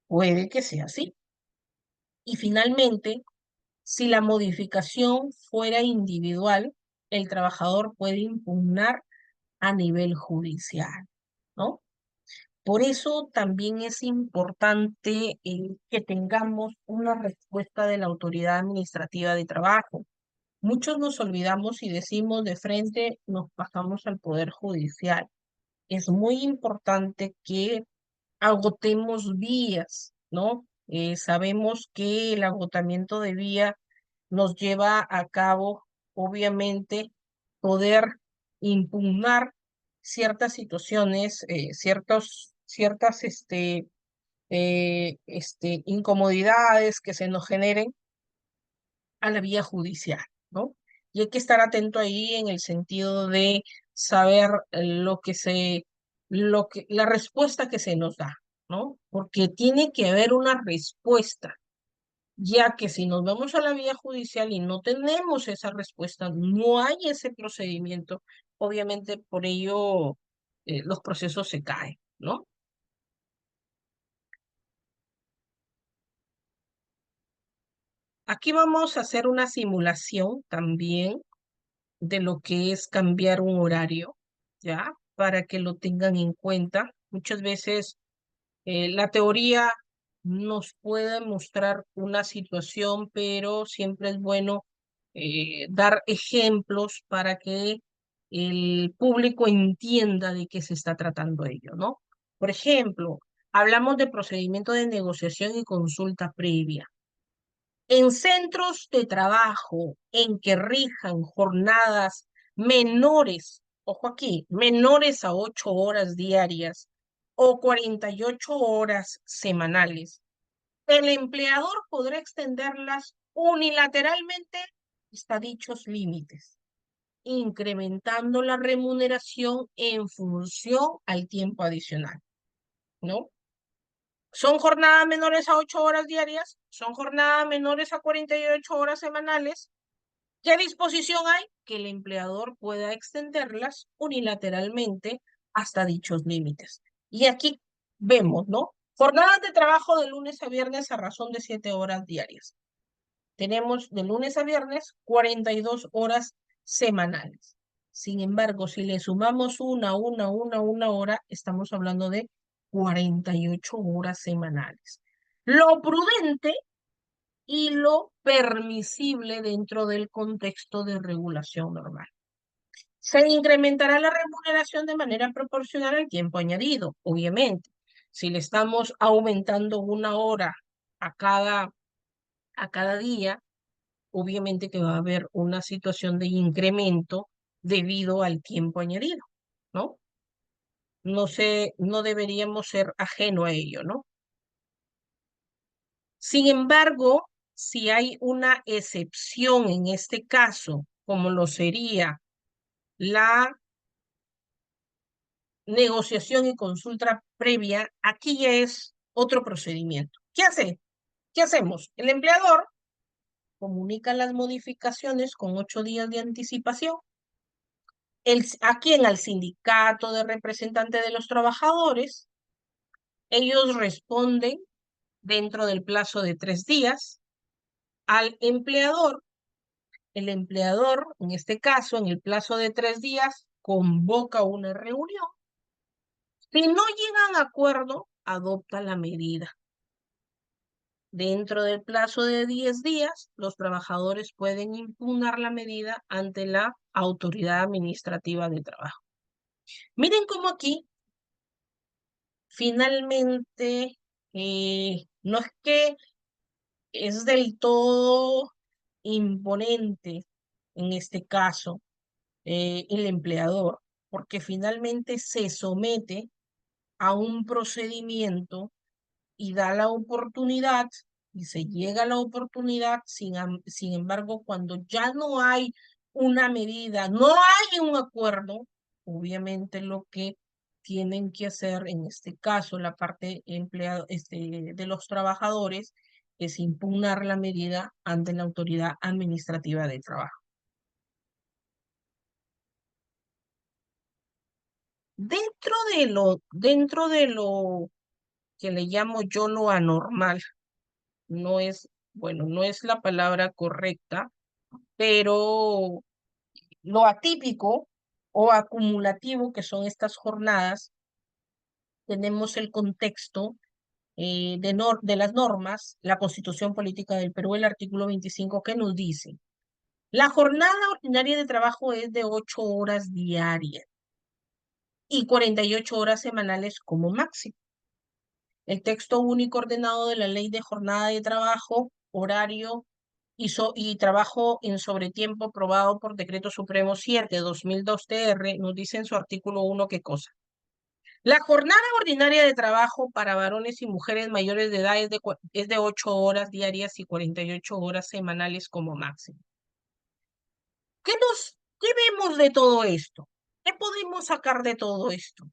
Puede que sea así. Y finalmente, si la modificación fuera individual, el trabajador puede impugnar a nivel judicial, ¿no? Por eso también es importante que tengamos una respuesta de la autoridad administrativa de trabajo. Muchos nos olvidamos y decimos de frente, nos pasamos al Poder Judicial. es muy importante que agotemos vías, ¿no? Sabemos que el agotamiento de vía nos lleva a cabo, obviamente, poder impugnar ciertas situaciones, ciertas incomodidades que se nos generen a la vía judicial, ¿no? Y hay que estar atento ahí en el sentido de saber la respuesta que se nos da, ¿no? Porque tiene que haber una respuesta, ya que si nos vamos a la vía judicial y no tenemos esa respuesta, no hay ese procedimiento, obviamente por ello los procesos se caen, ¿no? Aquí vamos a hacer una simulación también de lo que es cambiar un horario, ¿ya? Para que lo tengan en cuenta. Muchas veces la teoría nos puede mostrar una situación, pero siempre es bueno dar ejemplos para que el público entienda de qué se está tratando ello, ¿no? Por ejemplo, hablamos de procedimiento de negociación y consulta previa. En centros de trabajo en que rijan jornadas menores, ojo aquí, menores a 8 horas diarias o 48 horas semanales, el empleador podrá extenderlas unilateralmente hasta dichos límites, incrementando la remuneración en función al tiempo adicional, ¿no? Son jornadas menores a 8 horas diarias, son jornadas menores a 48 horas semanales. ¿Qué disposición hay? Que el empleador pueda extenderlas unilateralmente hasta dichos límites. Y aquí vemos, ¿no? Jornadas de trabajo de lunes a viernes a razón de 7 horas diarias. Tenemos de lunes a viernes 42 horas semanales. Sin embargo, si le sumamos una hora, estamos hablando de 48 horas semanales. Lo prudente y lo permisible dentro del contexto de regulación normal. Se incrementará la remuneración de manera proporcional al tiempo añadido, obviamente. Si le estamos aumentando una hora a cada día, obviamente que va a haber una situación de incremento debido al tiempo añadido, ¿no? No deberíamos ser ajeno a ello, ¿no? Sin embargo, si hay una excepción en este caso, como lo sería la negociación y consulta previa, aquí ya es otro procedimiento. ¿Qué hacemos? El empleador comunica las modificaciones con 8 días de anticipación. ¿A quién? Al sindicato de representantes de los trabajadores. Ellos responden dentro del plazo de 3 días al empleador. El empleador, en este caso, en el plazo de 3 días, convoca una reunión. Si no llegan a acuerdo, adopta la medida. Dentro del plazo de 10 días, los trabajadores pueden impugnar la medida ante la autoridad administrativa de trabajo. Miren cómo aquí, finalmente, no es que es del todo imponente en este caso el empleador, porque finalmente se somete a un procedimiento y da la oportunidad y se llega a la oportunidad, sin embargo, cuando ya no hay una medida, no hay un acuerdo, obviamente lo que tienen que hacer en este caso la parte de los trabajadores es impugnar la medida ante la autoridad administrativa de trabajo. Dentro de lo que le llamo yo lo anormal, no es, bueno, no es la palabra correcta, pero lo atípico o acumulativo que son estas jornadas, tenemos el contexto de las normas, la Constitución Política del Perú, el artículo 25, que nos dice, la jornada ordinaria de trabajo es de 8 horas diarias. y 48 horas semanales como máximo. El texto único ordenado de la Ley de Jornada de Trabajo, Horario y Trabajo en Sobretiempo aprobado por Decreto Supremo 7/2002 nos dice en su artículo 1 qué cosa. La jornada ordinaria de trabajo para varones y mujeres mayores de edad es de 8 horas diarias y 48 horas semanales como máximo. ¿Qué vemos de todo esto? ¿Qué podemos sacar de todo esto?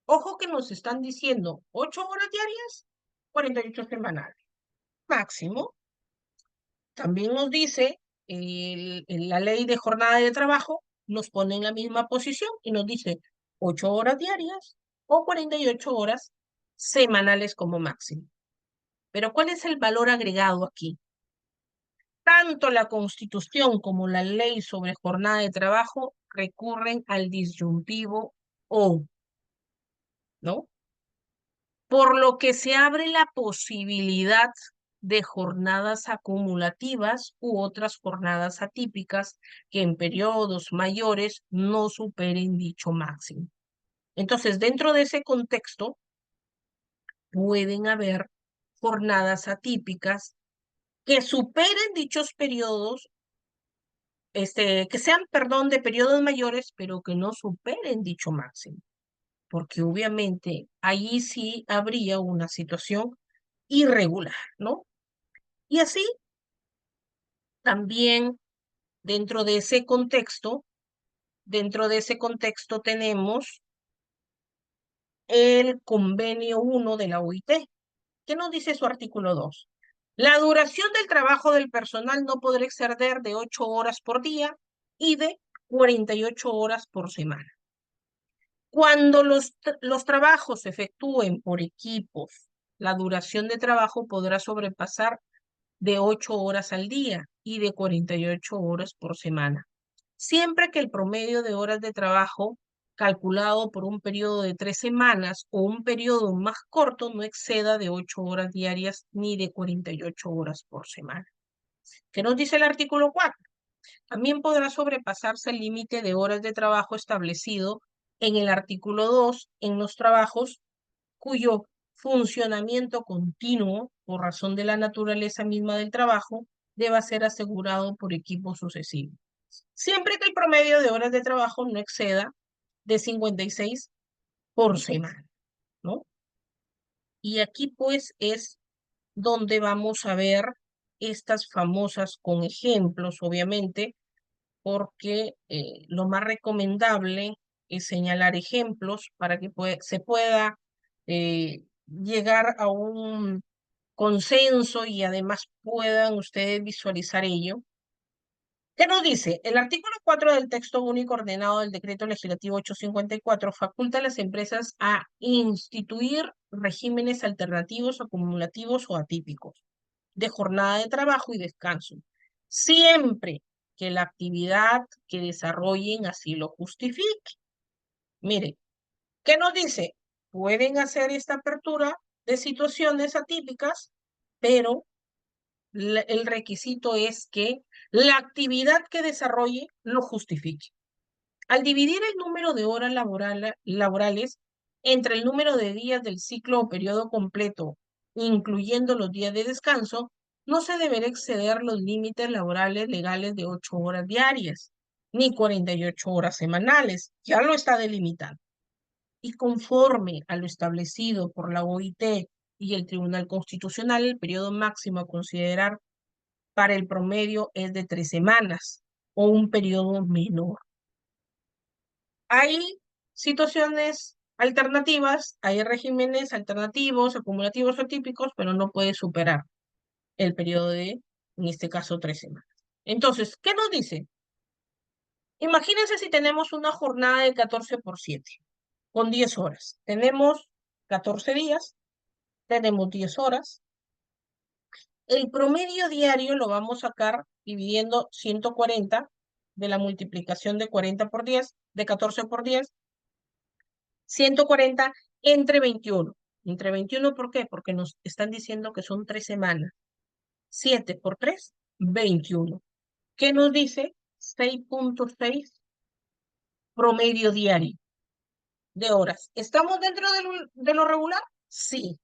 Ojo que nos están diciendo 8 horas diarias, 48 semanales. Máximo. También nos dice la ley de jornada de trabajo, nos pone en la misma posición y nos dice 8 horas diarias o 48 horas semanales como máximo. Pero ¿cuál es el valor agregado aquí? Tanto la Constitución como la ley sobre jornada de trabajo recurren al disyuntivo o, ¿no? Por lo que se abre la posibilidad de jornadas acumulativas u otras jornadas atípicas que en periodos mayores no superen dicho máximo. Entonces, dentro de ese contexto, pueden haber jornadas atípicas que superen dichos periodos, que sean, perdón, de periodos mayores, pero que no superen dicho máximo, porque obviamente allí sí habría una situación irregular, ¿no? Y así, también dentro de ese contexto tenemos el convenio 1 de la OIT. ¿Qué nos dice su artículo 2? La duración del trabajo del personal no podrá exceder de 8 horas por día y de 48 horas por semana. Cuando los trabajos se efectúen por equipos, la duración de trabajo podrá sobrepasar de 8 horas al día y de 48 horas por semana, siempre que el promedio de horas de trabajo calculado por un periodo de 3 semanas o un periodo más corto no exceda de 8 horas diarias ni de 48 horas por semana. ¿Qué nos dice el artículo 4? También podrá sobrepasarse el límite de horas de trabajo establecido en el artículo 2 en los trabajos cuyo funcionamiento continuo, por razón de la naturaleza misma del trabajo, deba ser asegurado por equipos sucesivos, siempre que el promedio de horas de trabajo no exceda de 56 por semana, ¿no? Y aquí pues es donde vamos a ver estas famosas con ejemplos, obviamente, porque lo más recomendable es señalar ejemplos para que se pueda llegar a un consenso y además puedan ustedes visualizar ello. ¿Qué nos dice? El artículo 4 del texto único ordenado del decreto legislativo 854 faculta a las empresas a instituir regímenes alternativos, acumulativos o atípicos de jornada de trabajo y descanso, siempre que la actividad que desarrollen así lo justifique. Mire, ¿qué nos dice? Pueden hacer esta apertura de situaciones atípicas, pero el requisito es que la actividad que desarrolle lo justifique. Al dividir el número de horas laborales entre el número de días del ciclo o periodo completo, incluyendo los días de descanso, no se deberá exceder los límites laborales legales de 8 horas diarias, ni 48 horas semanales. Ya lo está delimitado. Y conforme a lo establecido por la OIT y el Tribunal Constitucional, el periodo máximo a considerar para el promedio es de 3 semanas o un periodo menor. Hay situaciones alternativas, hay regímenes alternativos, acumulativos o típicos, pero no puede superar el periodo de, en este caso, 3 semanas. Entonces, ¿qué nos dice? Imagínense si tenemos una jornada de 14 por 7, con 10 horas. Tenemos 14 días, tenemos 10 horas. El promedio diario lo vamos a sacar dividiendo 140 de la multiplicación de 40 por 10, de 14 por 10, 140 entre 21. Entre 21, ¿por qué? Porque nos están diciendo que son 3 semanas. 7 por 3, 21. ¿Qué nos dice? 6.6 promedio diario. de horas. ¿Estamos dentro de lo regular? Sí.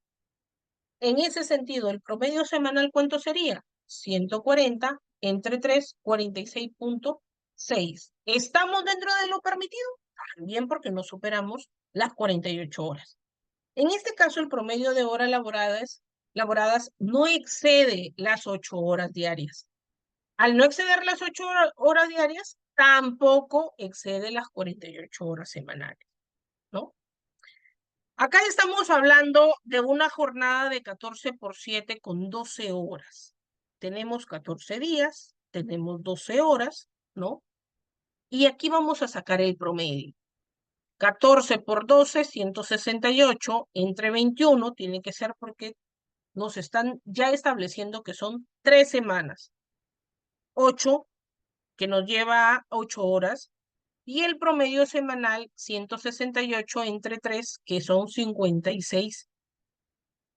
En ese sentido, ¿el promedio semanal cuánto sería? 140 entre 3, 46,6. ¿Estamos dentro de lo permitido? También porque no superamos las 48 horas. En este caso, el promedio de horas laboradas no excede las 8 horas diarias. Al no exceder las 8 horas diarias, tampoco excede las 48 horas semanales, ¿no? Acá estamos hablando de una jornada de 14 por 7 con 12 horas. Tenemos 14 días, tenemos 12 horas, ¿no? Y aquí vamos a sacar el promedio. 14 por 12, 168, entre 21, tiene que ser porque nos están ya estableciendo que son 3 semanas. 8, que nos lleva a 8 horas, y el promedio semanal 168 entre 3, que son 56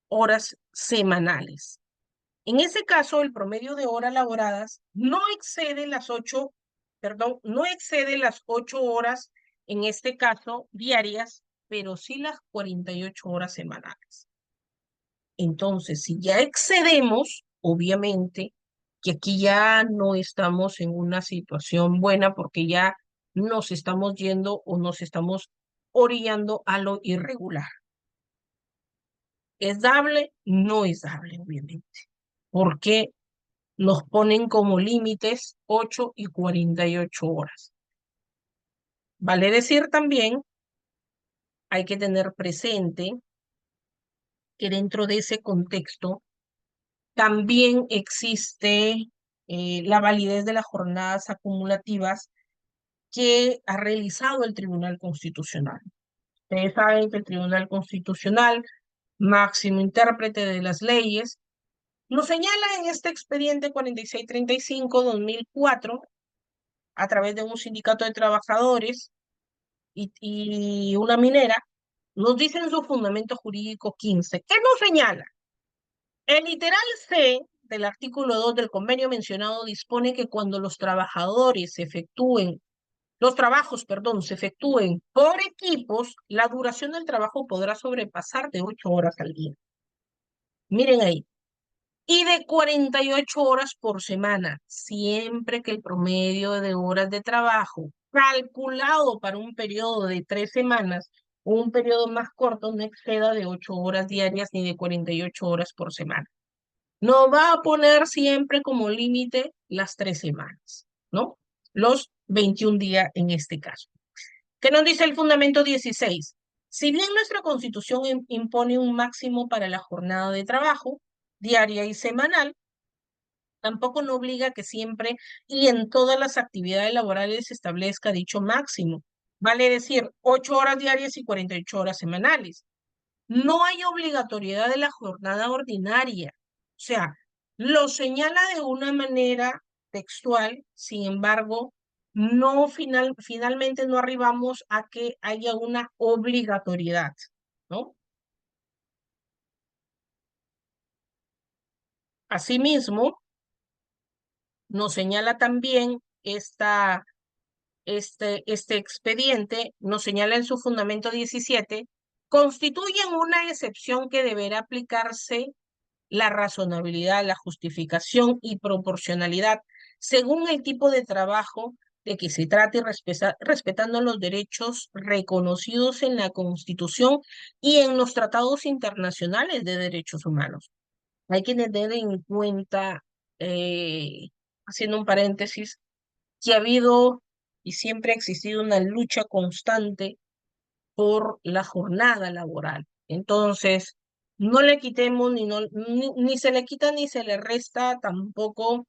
horas semanales. En ese caso, el promedio de horas laboradas no excede las 8, perdón, no excede las 8 horas, en este caso, diarias, pero sí las 48 horas semanales. Entonces, si ya excedemos, obviamente, que aquí ya no estamos en una situación buena porque ya nos estamos yendo o nos estamos orillando a lo irregular. ¿Es dable? No es dable, obviamente, porque nos ponen como límites 8 y 48 horas. Vale decir también, hay que tener presente que dentro de ese contexto también existe la validez de las jornadas acumulativas que ha realizado el Tribunal Constitucional. Ustedes saben que el Tribunal Constitucional, máximo intérprete de las leyes, nos señala en este expediente 4635-2004, a través de un sindicato de trabajadores y una minera, nos dice en su fundamento jurídico 15, ¿qué nos señala? El literal C del artículo 2 del convenio mencionado dispone que cuando los trabajadores los trabajos, perdón, se efectúen por equipos, la duración del trabajo podrá sobrepasar de 8 horas al día. Miren ahí. Y de 48 horas por semana, siempre que el promedio de horas de trabajo calculado para un periodo de 3 semanas o un periodo más corto no exceda de 8 horas diarias ni de 48 horas por semana. No va a poner siempre como límite las 3 semanas, ¿no? Los 21 días en este caso. ¿Qué nos dice el fundamento 16? Si bien nuestra Constitución impone un máximo para la jornada de trabajo, diaria y semanal, tampoco no obliga que siempre y en todas las actividades laborales se establezca dicho máximo. Vale decir, 8 horas diarias y 48 horas semanales. No hay obligatoriedad de la jornada ordinaria. O sea, lo señala de una manera textual, sin embargo, no finalmente no arribamos a que haya una obligatoriedad, ¿no? Asimismo, nos señala también este expediente, nos señala en su fundamento 17, constituyen una excepción que deberá aplicarse la razonabilidad, la justificación y proporcionalidad según el tipo de trabajo de que se trate y respetando los derechos reconocidos en la Constitución y en los tratados internacionales de derechos humanos. Hay que tener en cuenta, haciendo un paréntesis, que ha habido y siempre ha existido una lucha constante por la jornada laboral. Entonces, no le quitemos ni se le quita ni se le resta tampoco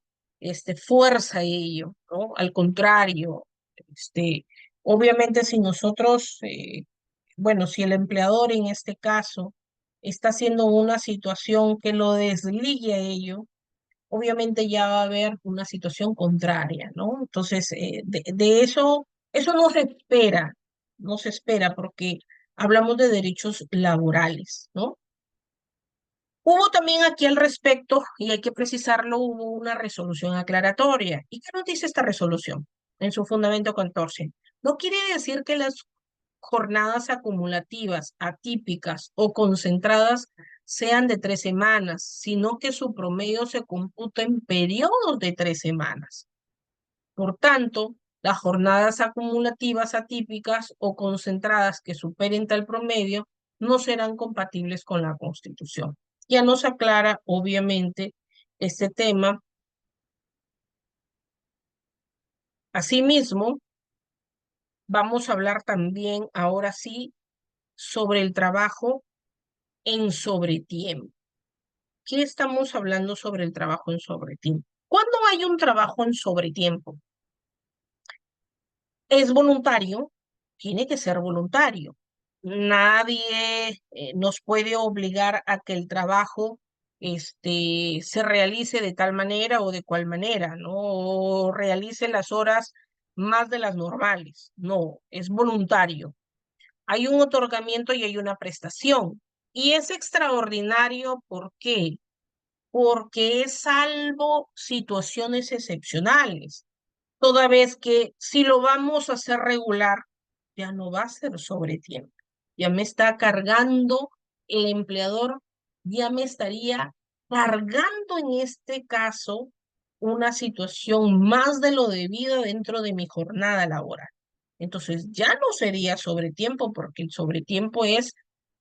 fuerza a ello, ¿no? Al contrario, obviamente si nosotros, bueno, si el empleador en este caso está haciendo una situación que lo desligue a ello, obviamente ya va a haber una situación contraria, ¿no? Entonces, de eso no se espera porque hablamos de derechos laborales, ¿no? Hubo también aquí al respecto, y hay que precisarlo, hubo una resolución aclaratoria. ¿Y qué nos dice esta resolución en su fundamento 14? No quiere decir que jornadas acumulativas, atípicas o concentradas sean de 3 semanas, sino que su promedio se computa en periodos de 3 semanas. Por tanto, las jornadas acumulativas atípicas o concentradas que superen tal promedio no serán compatibles con la Constitución. Ya nos aclara, obviamente, este tema. Asimismo, vamos a hablar también, ahora sí, sobre el trabajo en sobretiempo. ¿Qué estamos hablando sobre el trabajo en sobretiempo? ¿Cuándo hay un trabajo en sobretiempo? Es voluntario, tiene que ser voluntario. Nadie nos puede obligar a que el trabajo se realice de tal manera o de cual manera, ¿no? O realice las horas más de las normales. No, es voluntario. Hay un otorgamiento y hay una prestación. Y es extraordinario, ¿por qué? Porque es salvo situaciones excepcionales, toda vez que si lo vamos a hacer regular, ya no va a ser sobre tiempo. Ya me está cargando el empleador, ya me estaría cargando en este caso una situación más de lo debido dentro de mi jornada laboral. Entonces ya no sería sobre tiempo porque el sobretiempo es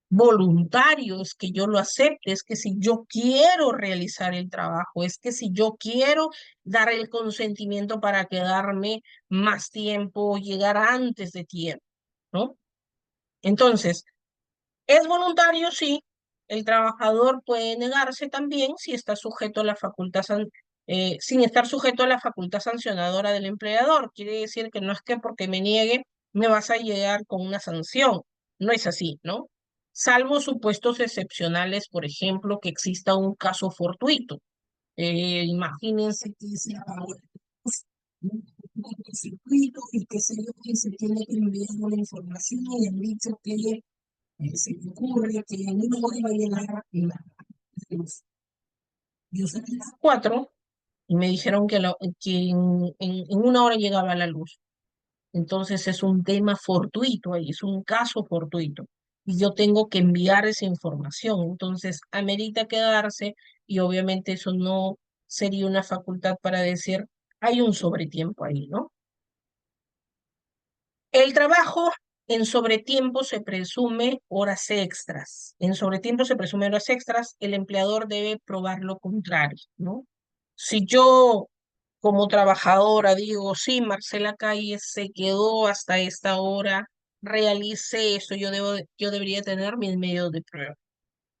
voluntario, es que yo lo acepte, es que si yo quiero realizar el trabajo, es que si yo quiero dar el consentimiento para quedarme más tiempo, llegar antes de tiempo, ¿no? Entonces, es voluntario, sí. El trabajador puede negarse también si está sujeto a la facultad, sin estar sujeto a la facultad sancionadora del empleador. Quiere decir que no es que porque me niegue me vas a llegar con una sanción. No es así, ¿no? Salvo supuestos excepcionales, por ejemplo, que exista un caso fortuito. Imagínense que sea ahora un circuito y que se tiene que enviar una información y han dicho que se me ocurre que en una hora va a llegar la luz. Yo salí a las 4 y me dijeron que en una hora llegaba la luz. Entonces es un tema fortuito ahí, es un caso fortuito. Y yo tengo que enviar esa información. Entonces amerita quedarse y obviamente eso no sería una facultad para decir, hay un sobretiempo ahí, ¿no? El trabajo en sobretiempo se presume horas extras. En sobretiempo se presume horas extras, el empleador debe probar lo contrario, ¿no? Si yo como trabajadora digo, sí, Marcela Calle se quedó hasta esta hora, realicé eso, yo debería tener mis medios de prueba,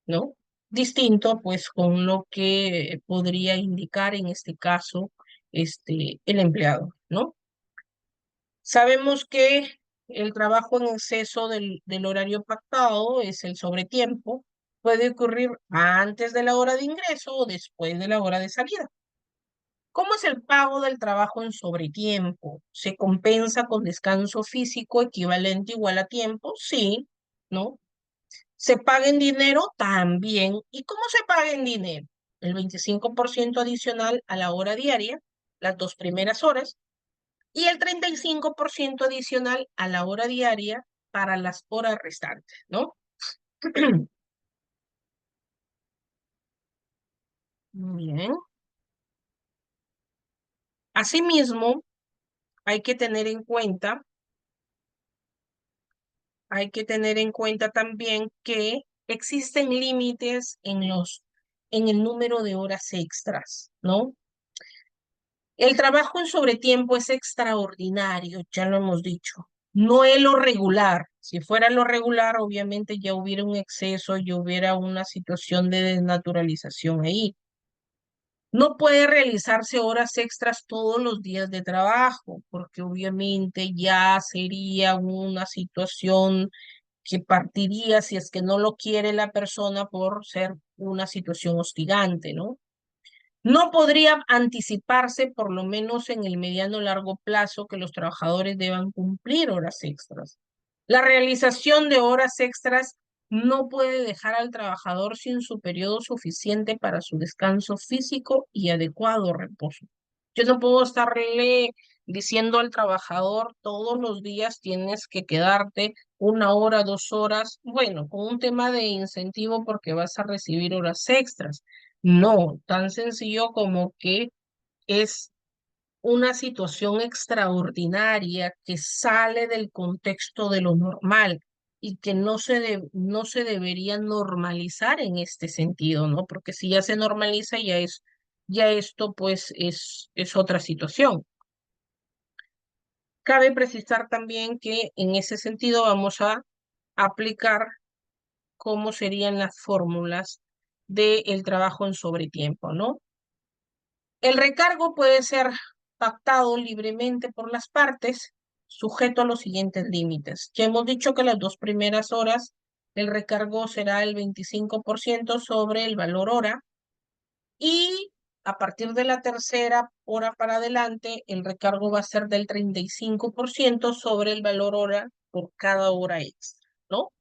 ¿no? Distinto, pues, con lo que podría indicar en este caso, el empleado, ¿no? Sabemos que el trabajo en exceso del horario pactado es el sobretiempo. Puede ocurrir antes de la hora de ingreso o después de la hora de salida. ¿Cómo es el pago del trabajo en sobretiempo? ¿Se compensa con descanso físico equivalente igual a tiempo? Sí, ¿no? ¿Se paga en dinero? También. ¿Y cómo se paga en dinero? El 25% adicional a la hora diaria, las 2 primeras horas, y el 35% adicional a la hora diaria para las horas restantes, ¿no? Bien. Asimismo, hay que tener en cuenta, hay que tener en cuenta también que existen límites en el número de horas extras, ¿no? El trabajo en sobretiempo es extraordinario, ya lo hemos dicho. No es lo regular. Si fuera lo regular, obviamente ya hubiera un exceso, ya hubiera una situación de desnaturalización ahí. No puede realizarse horas extras todos los días de trabajo, porque obviamente ya sería una situación que partiría, si es que no lo quiere la persona, por ser una situación hostigante, ¿no? No podría anticiparse, por lo menos en el mediano o largo plazo, que los trabajadores deban cumplir horas extras. La realización de horas extras no puede dejar al trabajador sin su periodo suficiente para su descanso físico y adecuado reposo. Yo no puedo estarle diciendo al trabajador todos los días tienes que quedarte 1 hora, 2 horas, bueno, con un tema de incentivo porque vas a recibir horas extras. No, tan sencillo como que es una situación extraordinaria que sale del contexto de lo normal y que no se debería normalizar en este sentido, ¿no? Porque si ya se normaliza, ya esto pues es otra situación. Cabe precisar también que en ese sentido vamos a aplicar cómo serían las fórmulas del trabajo en sobretiempo, ¿no? El recargo puede ser pactado libremente por las partes, sujeto a los siguientes límites. Ya hemos dicho que las 2 primeras horas el recargo será el 25% sobre el valor hora y a partir de la tercera hora para adelante el recargo va a ser del 35% sobre el valor hora por cada hora extra, ¿no?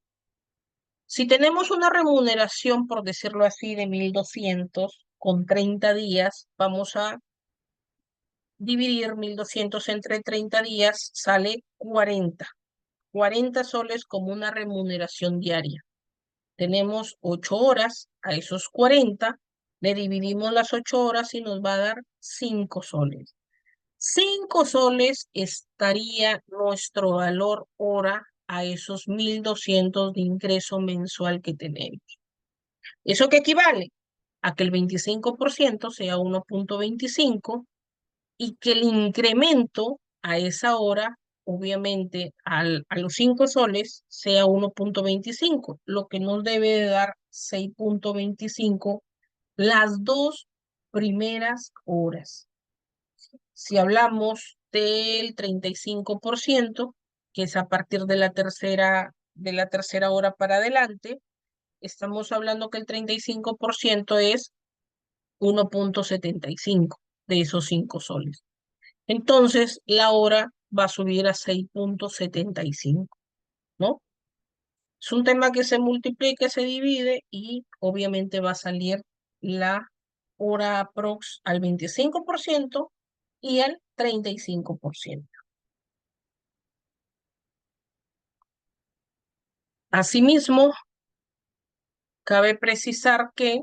Si tenemos una remuneración, por decirlo así, de 1.200 con 30 días, vamos a dividir 1.200 entre 30 días, sale 40 soles como una remuneración diaria. Tenemos 8 horas, a esos 40 le dividimos las 8 horas y nos va a dar 5 soles. 5 soles estaría nuestro valor hora a esos 1.200 de ingreso mensual que tenemos. ¿Eso qué equivale? A que el 25% sea 1,25 y que el incremento a esa hora, obviamente a los 5 soles, sea 1,25, lo que nos debe de dar 6,25 las 2 primeras horas. Si hablamos del 35%, que es a partir de la tercera hora para adelante, estamos hablando que el 35% es 1,75 de esos 5 soles. Entonces, la hora va a subir a 6,75, ¿no? Es un tema que se multiplica, se divide y obviamente va a salir la hora aprox al 25% y al 35%. Asimismo, cabe precisar que,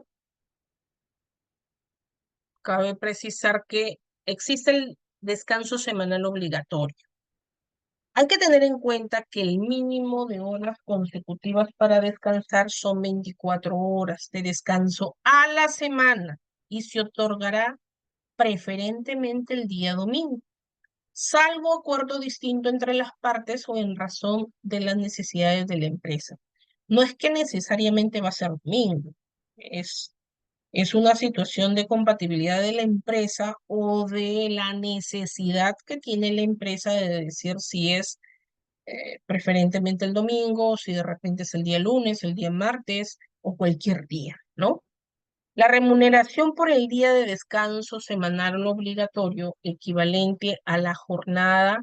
cabe precisar que existe el descanso semanal obligatorio. Hay que tener en cuenta que el mínimo de horas consecutivas para descansar son 24 horas de descanso a la semana y se otorgará preferentemente el día domingo, salvo acuerdo distinto entre las partes o en razón de las necesidades de la empresa. No es que necesariamente va a ser domingo, es, es una situación de compatibilidad de la empresa o de la necesidad que tiene la empresa de decir si es preferentemente el domingo, si de repente es el día lunes, el día martes o cualquier día, ¿no? La remuneración por el día de descanso semanal obligatorio equivalente a la jornada,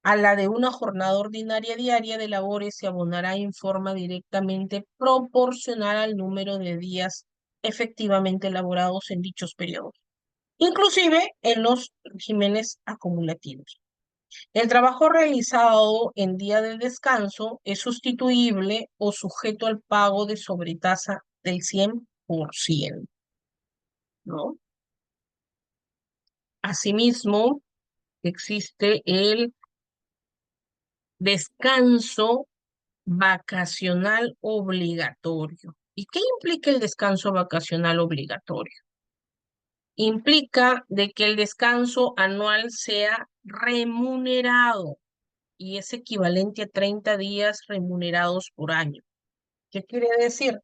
a la de una jornada ordinaria diaria de labores se abonará en forma directamente proporcional al número de días efectivamente elaborados en dichos periodos, inclusive en los regímenes acumulativos. El trabajo realizado en día de descanso es sustituible o sujeto al pago de sobretasa del 100%, ¿no? Asimismo, existe el descanso vacacional obligatorio. ¿Y qué implica el descanso vacacional obligatorio? Implica de que el descanso anual sea remunerado y es equivalente a 30 días remunerados por año. ¿Qué quiere decir?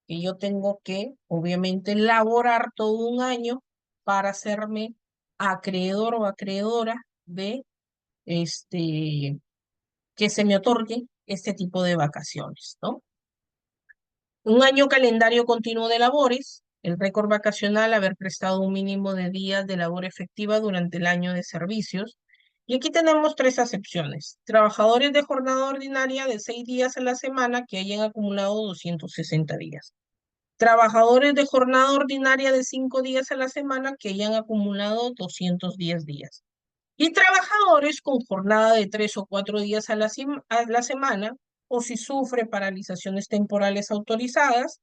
Que yo tengo que, obviamente, laborar todo un año para hacerme acreedor o acreedora de que se me otorgue este tipo de vacaciones, ¿no? Un año calendario continuo de labores, el récord vacacional, haber prestado un mínimo de días de labor efectiva durante el año de servicios. Y aquí tenemos 3 acepciones. Trabajadores de jornada ordinaria de 6 días a la semana que hayan acumulado 260 días. Trabajadores de jornada ordinaria de 5 días a la semana que hayan acumulado 210 días. Y trabajadores con jornada de 3 o 4 días a la semana, o si sufre paralizaciones temporales autorizadas,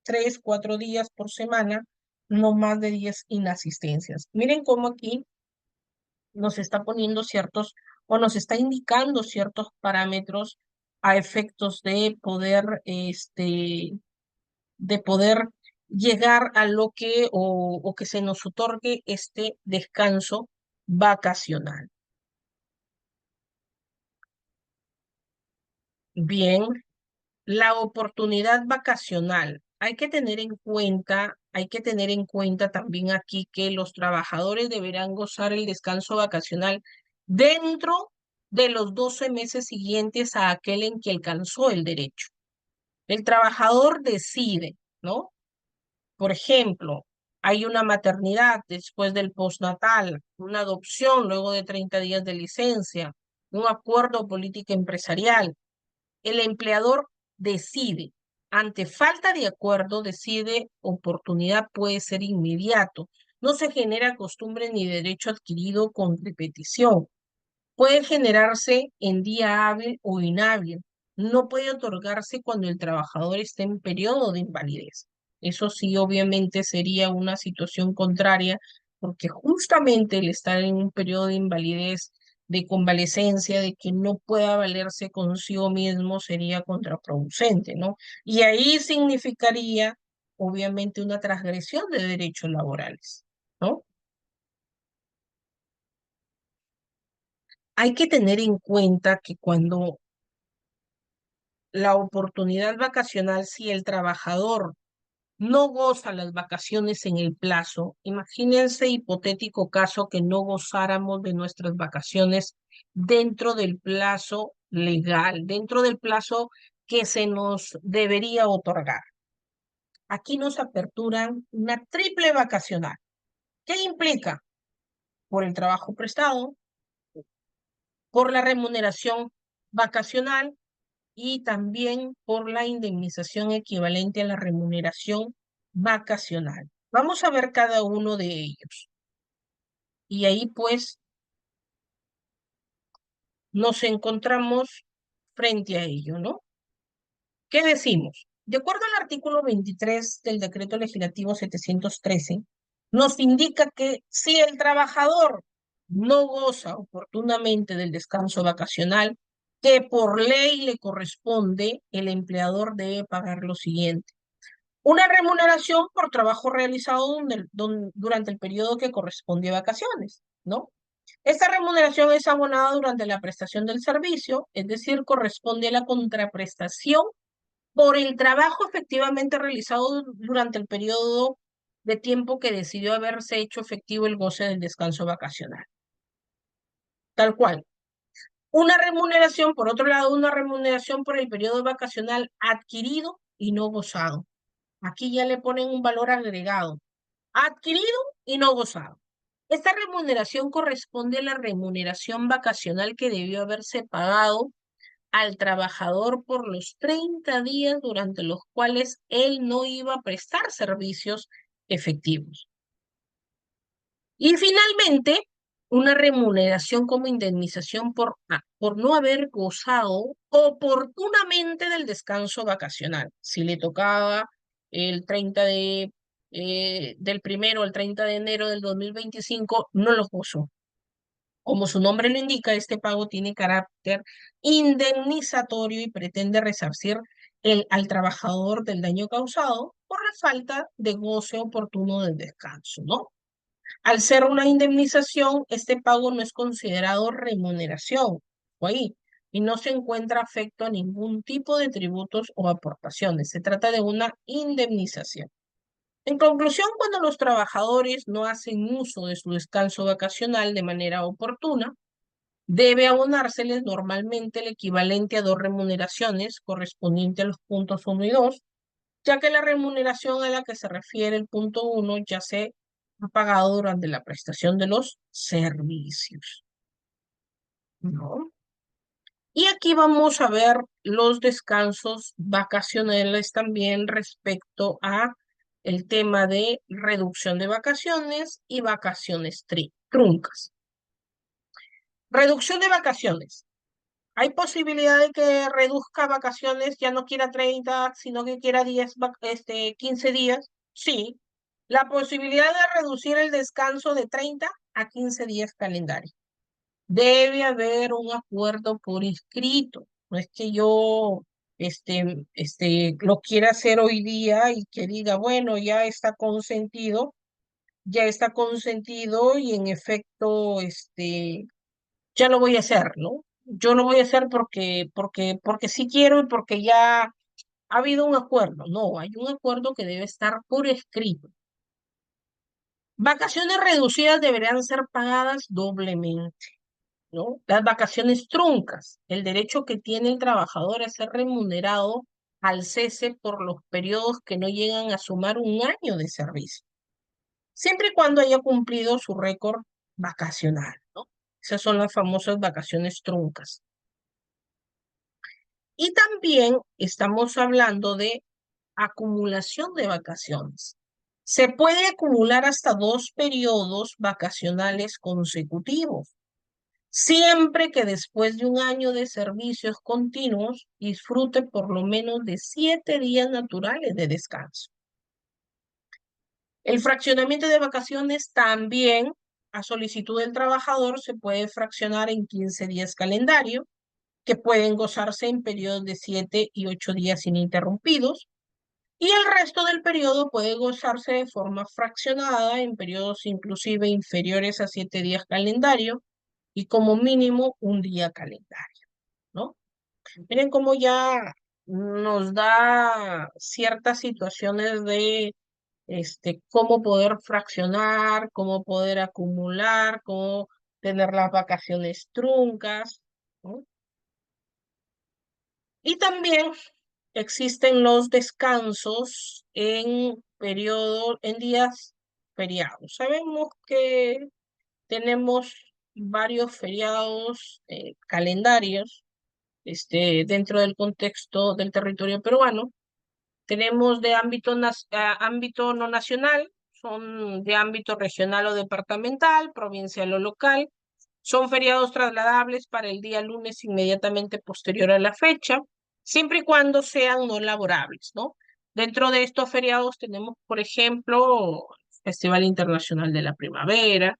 3, 4 días por semana, no más de 10 inasistencias. Miren cómo aquí nos está poniendo ciertos o nos está indicando ciertos parámetros a efectos de poder llegar a lo que o que se nos otorgue este descanso vacacional. Bien, la oportunidad vacacional. Hay que tener en cuenta también aquí que los trabajadores deberán gozar el descanso vacacional dentro de los 12 meses siguientes a aquel en que alcanzó el derecho. El trabajador decide, ¿no? Por ejemplo, hay una maternidad después del postnatal, una adopción luego de 30 días de licencia, un acuerdo político empresarial. El empleador decide. Ante falta de acuerdo, decide oportunidad puede ser inmediato. No se genera costumbre ni derecho adquirido con repetición. Puede generarse en día hábil o inhábil. No puede otorgarse cuando el trabajador esté en periodo de invalidez. Eso sí, obviamente sería una situación contraria, porque justamente el estar en un periodo de invalidez, de convalecencia, de que no pueda valerse consigo mismo, sería contraproducente, ¿no? Y ahí significaría, obviamente, una transgresión de derechos laborales, ¿no? Hay que tener en cuenta que cuando la oportunidad vacacional, si el trabajador no goza las vacaciones en el plazo, imagínense hipotético caso que no gozáramos de nuestras vacaciones dentro del plazo legal, dentro del plazo que se nos debería otorgar. Aquí nos aperturan una triple vacacional. ¿Qué implica? Por el trabajo prestado, por la remuneración vacacional y también por la indemnización equivalente a la remuneración vacacional. Vamos a ver cada uno de ellos. Y ahí pues nos encontramos frente a ello, ¿no? ¿Qué decimos? De acuerdo al artículo 23 del Decreto Legislativo 713, nos indica que si el trabajador no goza oportunamente del descanso vacacional que por ley le corresponde, el empleador debe pagar lo siguiente: una remuneración por trabajo realizado durante el periodo que corresponde a vacaciones, ¿no? Esta remuneración es abonada durante la prestación del servicio, es decir, corresponde a la contraprestación por el trabajo efectivamente realizado durante el periodo de tiempo que decidió haberse hecho efectivo el goce del descanso vacacional. Tal cual. Una remuneración, por otro lado, una remuneración por el periodo vacacional adquirido y no gozado. Aquí ya le ponen un valor agregado. Adquirido y no gozado. Esta remuneración corresponde a la remuneración vacacional que debió haberse pagado al trabajador por los 30 días durante los cuales él no iba a prestar servicios efectivos. Y finalmente, una remuneración como indemnización por no haber gozado oportunamente del descanso vacacional. Si le tocaba el 30 del 1 al 30 de enero del 2025, no lo gozó. Como su nombre lo indica, este pago tiene carácter indemnizatorio y pretende resarcir al trabajador del daño causado por la falta de goce oportuno del descanso, ¿no? Al ser una indemnización, este pago no es considerado remuneración, o ahí, y no se encuentra afecto a ningún tipo de tributos o aportaciones. Se trata de una indemnización. En conclusión, cuando los trabajadores no hacen uso de su descanso vacacional de manera oportuna, debe abonárseles normalmente el equivalente a 2 remuneraciones correspondiente a los puntos 1 y 2, ya que la remuneración a la que se refiere el punto 1 ya se ha pagado durante la prestación de los servicios, ¿no? Y aquí vamos a ver los descansos vacacionales también respecto a el tema de reducción de vacaciones y vacaciones truncas. Reducción de vacaciones. ¿Hay posibilidad de que reduzca vacaciones, ya no quiera 30, sino que quiera 15 días? Sí. La posibilidad de reducir el descanso de 30 a 15 días calendario. Debe haber un acuerdo por escrito. No es que yo lo quiera hacer hoy día y que diga, bueno, ya está consentido y en efecto, ya lo voy a hacer, ¿no? Yo lo voy a hacer porque sí quiero y porque ya ha habido un acuerdo. No, hay un acuerdo que debe estar por escrito. Vacaciones reducidas deberán ser pagadas doblemente, ¿no? Las vacaciones truncas, el derecho que tiene el trabajador a ser remunerado al cese por los periodos que no llegan a sumar un año de servicio, siempre y cuando haya cumplido su récord vacacional, ¿no? Esas son las famosas vacaciones truncas. Y también estamos hablando de acumulación de vacaciones. Se puede acumular hasta 2 periodos vacacionales consecutivos, siempre que después de un año de servicios continuos disfrute por lo menos de 7 días naturales de descanso. El fraccionamiento de vacaciones también, a solicitud del trabajador, se puede fraccionar en 15 días calendario, que pueden gozarse en periodos de 7 y 8 días ininterrumpidos, y el resto del periodo puede gozarse de forma fraccionada en periodos inclusive inferiores a 7 días calendario y como mínimo un día calendario, ¿no? Miren cómo ya nos da ciertas situaciones de cómo poder fraccionar, cómo poder acumular, cómo tener las vacaciones truncas, ¿no? Y también existen los descansos en días feriados. Sabemos que tenemos varios feriados calendarios dentro del contexto del territorio peruano. Tenemos de ámbito no nacional, son de ámbito regional o departamental, provincial o local. Son feriados trasladables para el día lunes inmediatamente posterior a la fecha, siempre y cuando sean no laborables, ¿no? Dentro de estos feriados tenemos, por ejemplo, Festival Internacional de la Primavera,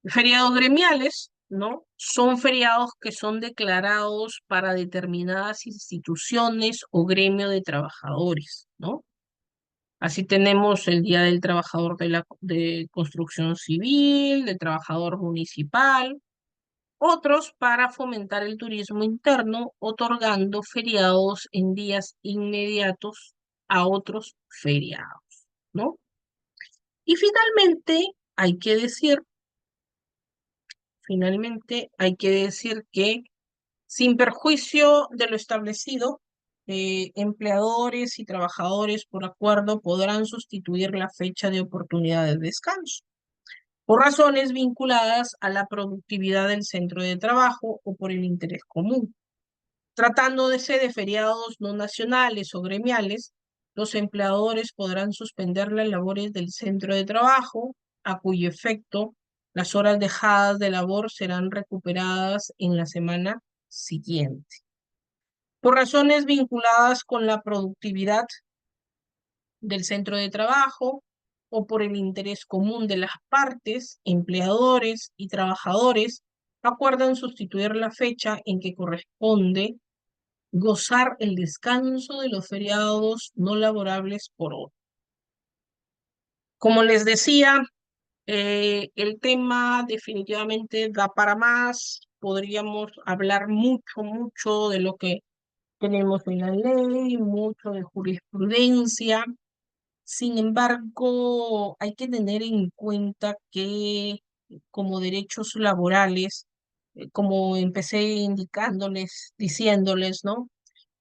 feriados gremiales, ¿no? Son feriados que son declarados para determinadas instituciones o gremio de trabajadores, ¿no? Así tenemos el Día del Trabajador de Construcción Civil, del Trabajador Municipal, otros para fomentar el turismo interno, otorgando feriados en días inmediatos a otros feriados, ¿no? Y finalmente hay que decir que sin perjuicio de lo establecido, empleadores y trabajadores por acuerdo podrán sustituir la fecha de oportunidad de descanso por razones vinculadas a la productividad del centro de trabajo o por el interés común. Tratándose de feriados no nacionales o gremiales, los empleadores podrán suspender las labores del centro de trabajo, a cuyo efecto las horas dejadas de labor serán recuperadas en la semana siguiente. Por razones vinculadas con la productividad del centro de trabajo o por el interés común de las partes, empleadores y trabajadores, acuerdan sustituir la fecha en que corresponde gozar el descanso de los feriados no laborables por otro. Como les decía, el tema definitivamente da para más. Podríamos hablar mucho de lo que tenemos en la ley, mucho de jurisprudencia. Sin embargo, hay que tener en cuenta que como derechos laborales, como empecé diciéndoles, ¿no?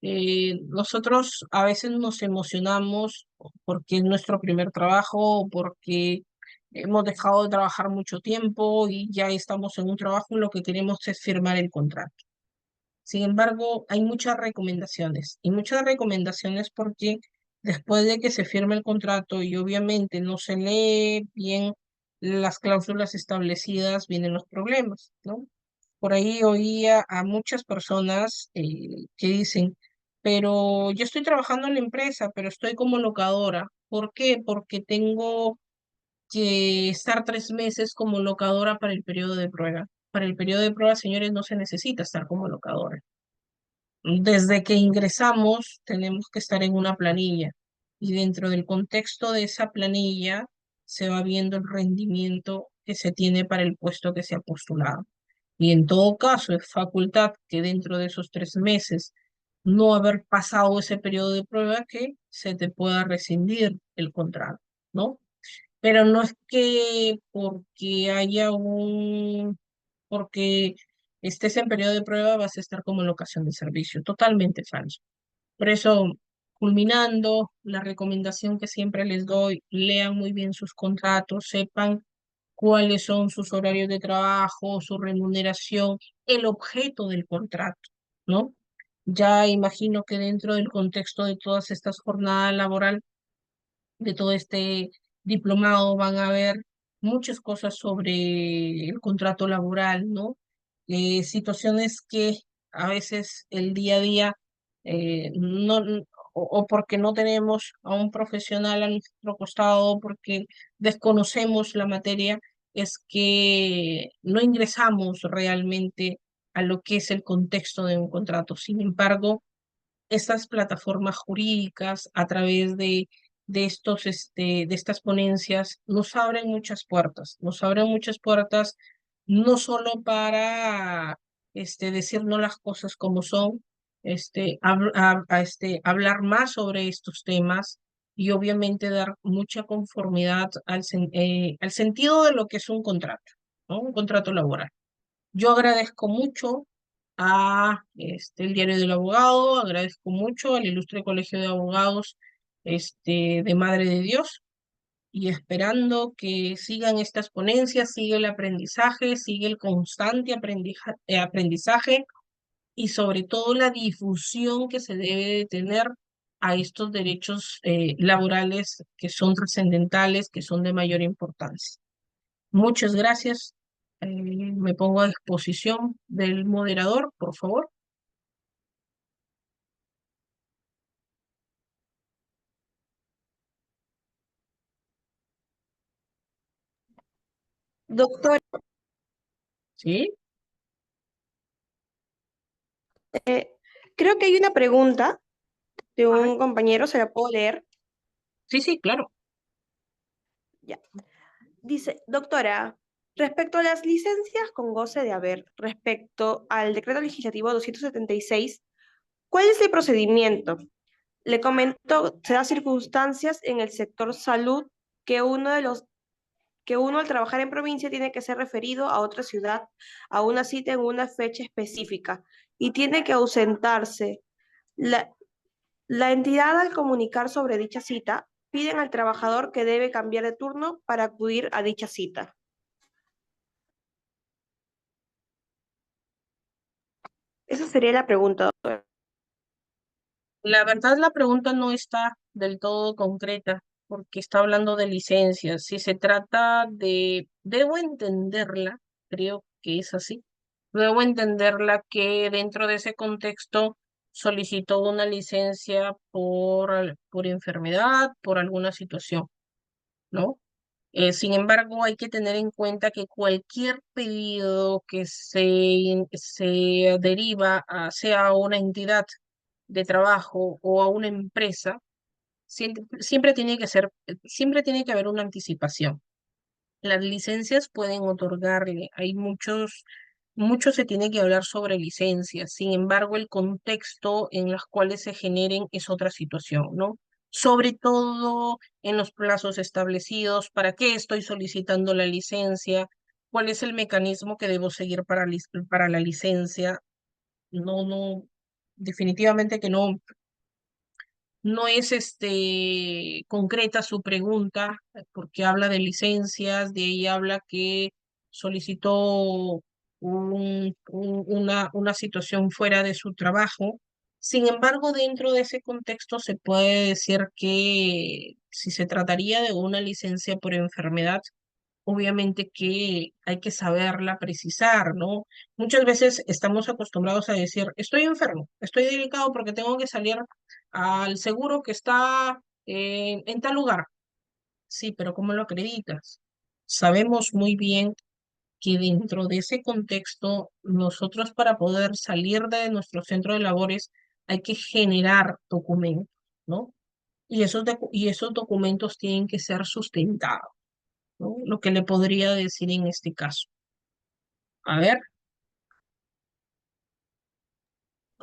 Nosotros a veces nos emocionamos porque es nuestro primer trabajo, porque hemos dejado de trabajar mucho tiempo y ya estamos en un trabajo y lo que queremos es firmar el contrato. Sin embargo, hay muchas recomendaciones porque después de que se firme el contrato y obviamente no se lee bien las cláusulas establecidas, vienen los problemas, ¿no? Por ahí oía a muchas personas que dicen, pero yo estoy trabajando en la empresa, pero estoy como locadora. ¿Por qué? Porque tengo que estar 3 meses como locadora para el periodo de prueba. Para el periodo de prueba, señores, no se necesita estar como locadora. Desde que ingresamos, tenemos que estar en una planilla y dentro del contexto de esa planilla se va viendo el rendimiento que se tiene para el puesto que se ha postulado. Y en todo caso, es facultad que dentro de esos 3 meses no haber pasado ese periodo de prueba que se te pueda rescindir el contrato, ¿no? Pero no es que porque estés en periodo de prueba vas a estar como locación de servicio, totalmente falso. Por eso, culminando, la recomendación que siempre les doy, lean muy bien sus contratos, sepan cuáles son sus horarios de trabajo, su remuneración, el objeto del contrato, ¿no? Ya imagino que dentro del contexto de todas estas jornadas laborales, de todo este diplomado van a ver muchas cosas sobre el contrato laboral, ¿no? Situaciones que a veces el día a día no, o porque no tenemos a un profesional a nuestro costado, o porque desconocemos la materia, es que no ingresamos realmente a lo que es el contexto de un contrato. Sin embargo, estas plataformas jurídicas a través de estas ponencias nos abren muchas puertas, no solo para decirnos las cosas como son, hablar más sobre estos temas y obviamente dar mucha conformidad al sentido de lo que es un contrato, ¿no? Un contrato laboral. Yo agradezco mucho a el Diario del Abogado, agradezco mucho al Ilustre Colegio de Abogados de Madre de Dios y esperando que sigan estas ponencias, siga el aprendizaje, sigue el constante aprendizaje y sobre todo la difusión que se debe de tener a estos derechos laborales que son trascendentales, que son de mayor importancia. Muchas gracias. Me pongo a disposición del moderador, por favor. Doctor, Sí, eh, creo que hay una pregunta de ajá, un compañero, ¿se la puedo leer? sí, sí, claro. Ya. Dice, doctora, respecto a las licencias con goce de haber, respecto al decreto legislativo 276, ¿cuál es el procedimiento? Le comento, se da circunstancias en el sector salud que uno al trabajar en provincia tiene que ser referido a otra ciudad, a una cita en una fecha específica y tiene que ausentarse. La, la entidad al comunicar sobre dicha cita piden al trabajador que debe cambiar de turno para acudir a dicha cita. Esa sería la pregunta, doctora. La verdad, la pregunta no está del todo concreta porque está hablando de licencias. Si se trata debo entenderla, creo que es así. Debo entenderla que dentro de ese contexto solicitó una licencia por enfermedad, por alguna situación, ¿no? Sin embargo, hay que tener en cuenta que cualquier pedido que se deriva sea a una entidad de trabajo o a una empresa, siempre tiene que haber una anticipación. Las licencias pueden otorgarle, mucho se tiene que hablar sobre licencias, sin embargo, el contexto en los cuales se generen es otra situación, ¿no? Sobre todo en los plazos establecidos, ¿para qué estoy solicitando la licencia? ¿Cuál es el mecanismo que debo seguir para la licencia? No, no, definitivamente que no es concreta su pregunta, porque habla de licencias, de ahí habla que solicitó una situación fuera de su trabajo. Sin embargo, dentro de ese contexto se puede decir que si se trataría de una licencia por enfermedad, obviamente que hay que saberla precisar, ¿no? Muchas veces estamos acostumbrados a decir, estoy enfermo, estoy delicado porque tengo que salir al seguro que está en tal lugar. Sí, pero ¿cómo lo acreditas? Sabemos muy bien que dentro de ese contexto, nosotros para poder salir de nuestro centro de labores hay que generar documentos, ¿no? Y esos documentos tienen que ser sustentados, ¿no? Lo que le podría decir en este caso. A ver,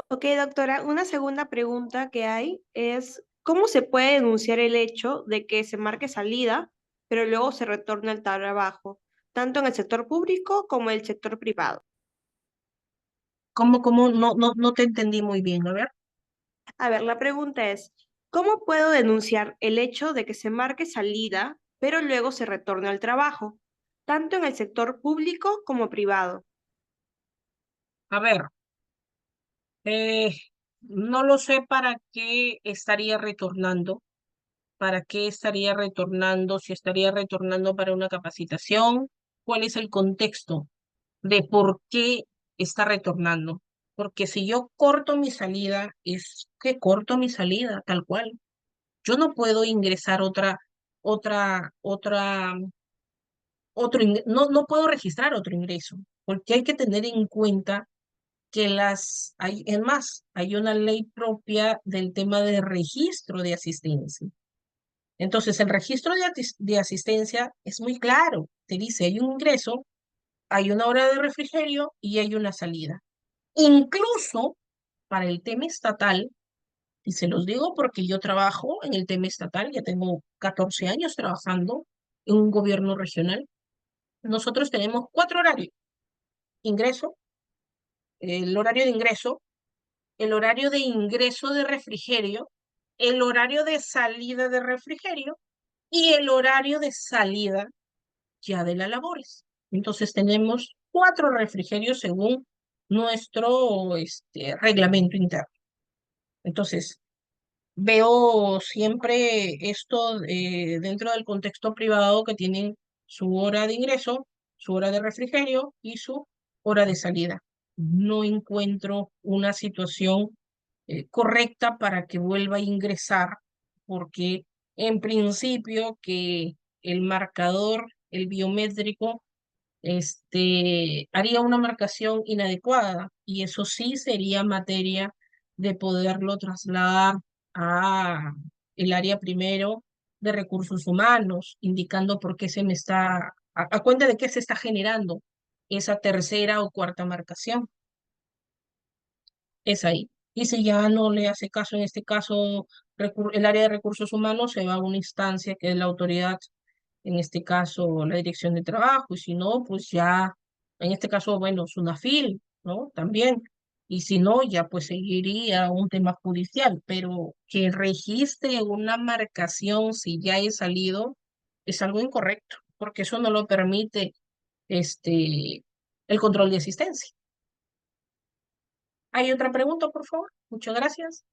Ok, doctora, una segunda pregunta que hay es, ¿cómo se puede denunciar el hecho de que se marque salida, pero luego se retorna al trabajo, tanto en el sector público como en el sector privado? ¿cómo? No te entendí muy bien. A ver, A ver, la pregunta es, ¿cómo puedo denunciar el hecho de que se marque salida, pero luego se retorne al trabajo, tanto en el sector público como privado? a ver, eh, no lo sé para qué estaría retornando, para qué estaría retornando, si estaría retornando para una capacitación, cuál es el contexto de por qué está retornando. Porque si yo corto mi salida, es que corto mi salida, tal cual. Yo no puedo ingresar otra, otra, no puedo registrar otro ingreso, porque hay que tener en cuenta que es más, hay una ley propia del tema de registro de asistencia. Entonces, el registro de asistencia es muy claro. Te dice, hay un ingreso, hay una hora de refrigerio y hay una salida. Incluso para el tema estatal, y se los digo porque yo trabajo en el tema estatal, ya tengo 14 años trabajando en un gobierno regional. Nosotros tenemos 4 horarios: ingreso, el horario de ingreso, el horario de ingreso de refrigerio, el horario de salida de refrigerio y el horario de salida ya de las labores. Entonces tenemos 4 refrigerios según nuestro reglamento interno. Entonces, veo siempre esto dentro del contexto privado que tienen su hora de ingreso, su hora de refrigerio y su hora de salida. No encuentro una situación correcta para que vuelva a ingresar, porque en principio que el marcador, el biométrico, haría una marcación inadecuada y eso sí sería materia de poderlo trasladar a el área primero de recursos humanos, indicando por qué se me está, a cuenta de qué se está generando esa tercera o cuarta marcación. Es ahí. Y si ya no le hace caso, en este caso, el área de recursos humanos se va a una instancia que es la autoridad, en este caso la dirección de trabajo, y si no, pues ya, en este caso, bueno, SUNAFIL, ¿no? También. Y si no, ya pues seguiría un tema judicial, pero que registre una marcación si ya he salido es algo incorrecto, porque eso no lo permite el control de asistencia. ¿Hay otra pregunta, por favor? Muchas gracias.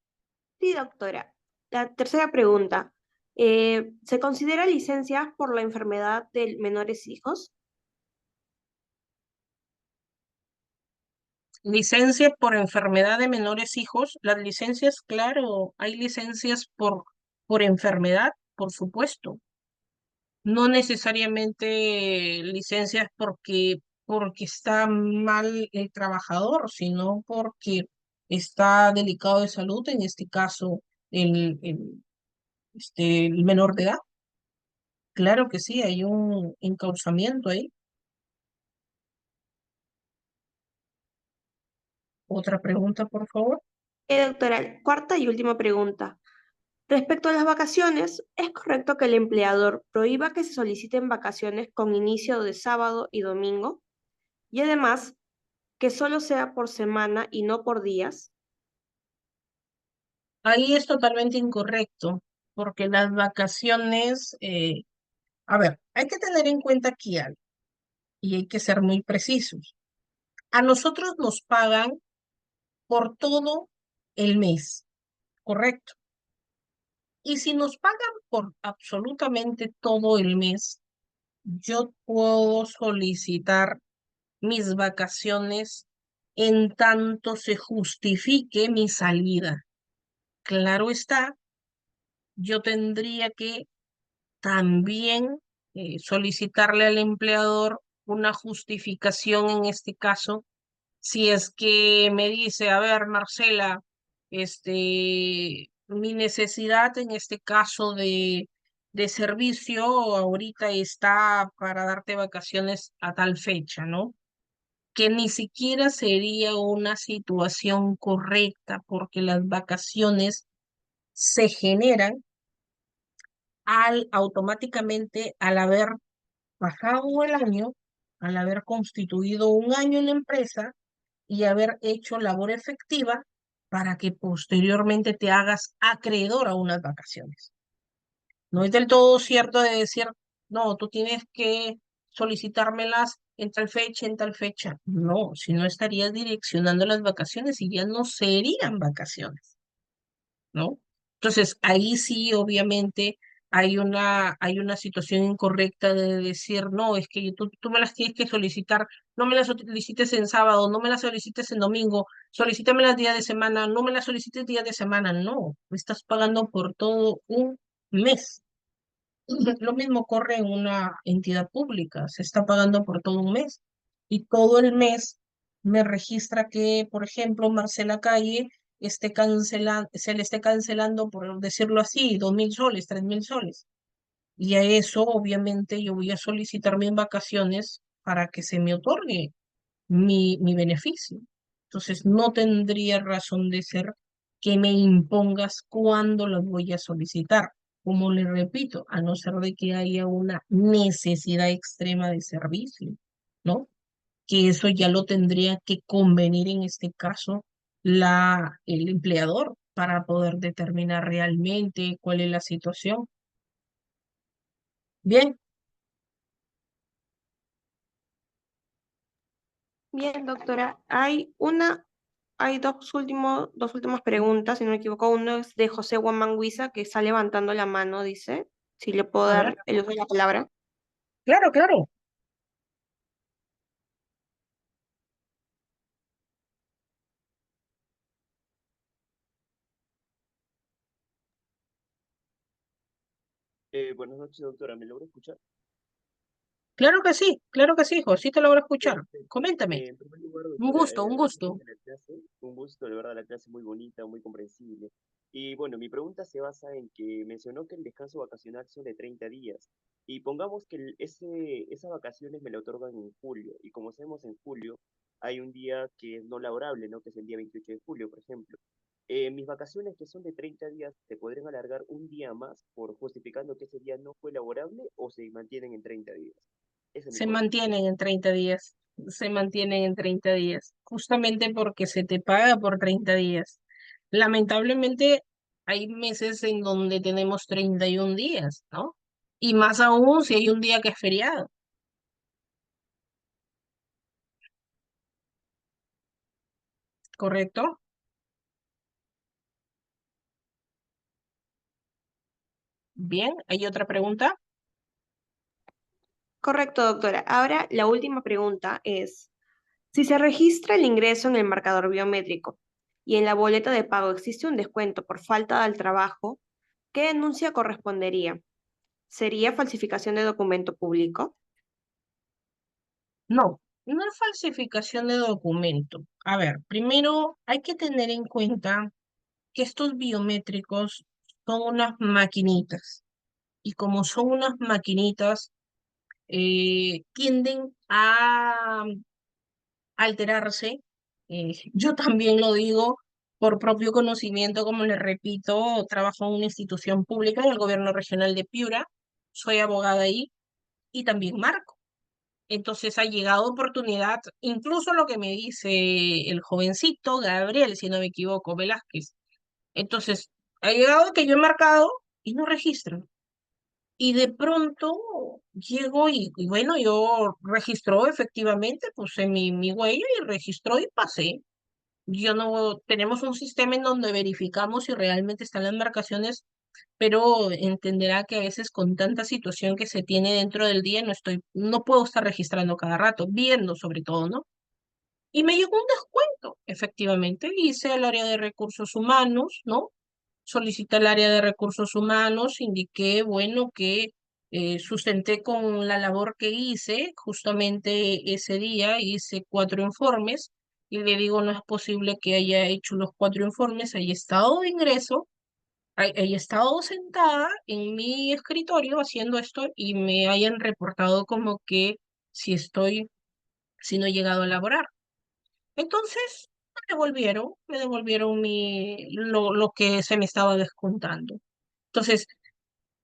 Sí, doctora. La tercera pregunta. ¿Se considera licencias por la enfermedad de menores hijos? Licencia por enfermedad de menores hijos. Las licencias, claro, hay licencias por enfermedad, por supuesto. No necesariamente licencias porque está mal el trabajador, sino porque está delicado de salud, en este caso, el menor de edad. Claro que sí, hay un encauzamiento ahí. Otra pregunta, por favor. Doctora, cuarta y última pregunta. Respecto a las vacaciones, ¿es correcto que el empleador prohíba que se soliciten vacaciones con inicio de sábado y domingo? Y además, que solo sea por semana y no por días. Ahí es totalmente incorrecto, porque las vacaciones, a ver, hay que tener en cuenta aquí algo y hay que ser muy precisos. A nosotros nos pagan por todo el mes, ¿correcto? Y si nos pagan por absolutamente todo el mes, yo puedo solicitar mis vacaciones en tanto se justifique mi salida. Claro está, yo tendría que también solicitarle al empleador una justificación en este caso, si es que me dice, a ver, Marcela, mi necesidad en este caso de servicio ahorita está para darte vacaciones a tal fecha, ¿no? Que ni siquiera sería una situación correcta porque las vacaciones se generan automáticamente al haber pasado el año, al haber constituido un año en la empresa y haber hecho labor efectiva para que posteriormente te hagas acreedor a unas vacaciones. No es del todo cierto de decir, no, tú tienes que solicitármelas en tal fecha, en tal fecha. No, si no estarías direccionando las vacaciones y ya no serían vacaciones, ¿no? Entonces, ahí sí, obviamente, hay una situación incorrecta de decir, no, es que tú me las tienes que solicitar, no me las solicites en sábado, no me las solicites en domingo, solicítamelas día de semana, no me las solicites día de semana, no, me estás pagando por todo un mes. Lo mismo ocurre en una entidad pública, se está pagando por todo un mes y todo el mes me registra que, por ejemplo, Marcela Calle se le esté cancelando, por decirlo así, 2.000 soles, 3.000 soles. Y a eso, obviamente, yo voy a solicitar mis vacaciones para que se me otorgue mi beneficio. Entonces, no tendría razón de ser que me impongas cuándo los voy a solicitar. Como le repito, a no ser de que haya una necesidad extrema de servicio, ¿no? Que eso ya lo tendría que convenir en este caso el empleador para poder determinar realmente cuál es la situación. Bien, Bien, doctora. Hay dos últimas preguntas, si no me equivoco. Uno es de José Guamanguiza, que está levantando la mano, dice, si le puedo a ver, dar el uso de la palabra. claro, claro. Buenas noches, doctora. ¿Me logra escuchar? Claro que sí, hijo, sí te logro escuchar. Perfecto. Coméntame. En primer lugar, Un doctora, gusto, un agradeciendo gusto. de la clase. Un gusto, de verdad, la clase muy bonita, muy comprensible. Y bueno, mi pregunta se basa en que mencionó que el descanso vacacional son de 30 días. Y pongamos que esas vacaciones me la otorgan en julio. Y como sabemos, en julio hay un día que es no laborable, ¿no? Que es el día 28 de julio, por ejemplo. Mis vacaciones, que son de 30 días, ¿se podrían alargar un día más por justificando que ese día no fue laborable o se mantienen en 30 días? Esa es mi Se consulta. mantienen en 30 días, se mantienen en 30 días, justamente porque se te paga por 30 días. Lamentablemente hay meses en donde tenemos 31 días, ¿no? Y más aún si hay un día que es feriado, ¿correcto? Bien, ¿hay otra pregunta? Correcto, doctora. Ahora, la última pregunta es, si se registra el ingreso en el marcador biométrico y en la boleta de pago existe un descuento por falta del trabajo, ¿qué denuncia correspondería? ¿Sería falsificación de documento público? No, no es falsificación de documento. A ver, primero hay que tener en cuenta que estos biométricos son unas maquinitas y como son unas maquinitas, tienden a alterarse. Yo también lo digo por propio conocimiento, como les repito, trabajo en una institución pública en el gobierno regional de Piura, soy abogada ahí y también marco. Entonces ha llegado oportunidad, incluso lo que me dice el jovencito Gabriel, si no me equivoco, Velázquez. Entonces, ha llegado que yo he marcado y no registro. Y de pronto llego y bueno, yo registró efectivamente, puse mi huella y registró y pasé. Yo no, tenemos un sistema en donde verificamos si realmente están las marcaciones pero entenderá que a veces con tanta situación que se tiene dentro del día no puedo estar registrando cada rato, viendo sobre todo, ¿no? Y me llegó un descuento, efectivamente, hice el área de recursos humanos, ¿no? Solicité el área de recursos humanos, indiqué, bueno, que sustenté con la labor que hice, justamente ese día hice 4 informes, y le digo, no es posible que haya hecho los 4 informes, haya estado de ingreso, haya estado sentada en mi escritorio haciendo esto y me hayan reportado como que si si no he llegado a laborar. Entonces, me devolvieron lo que se me estaba descontando. Entonces,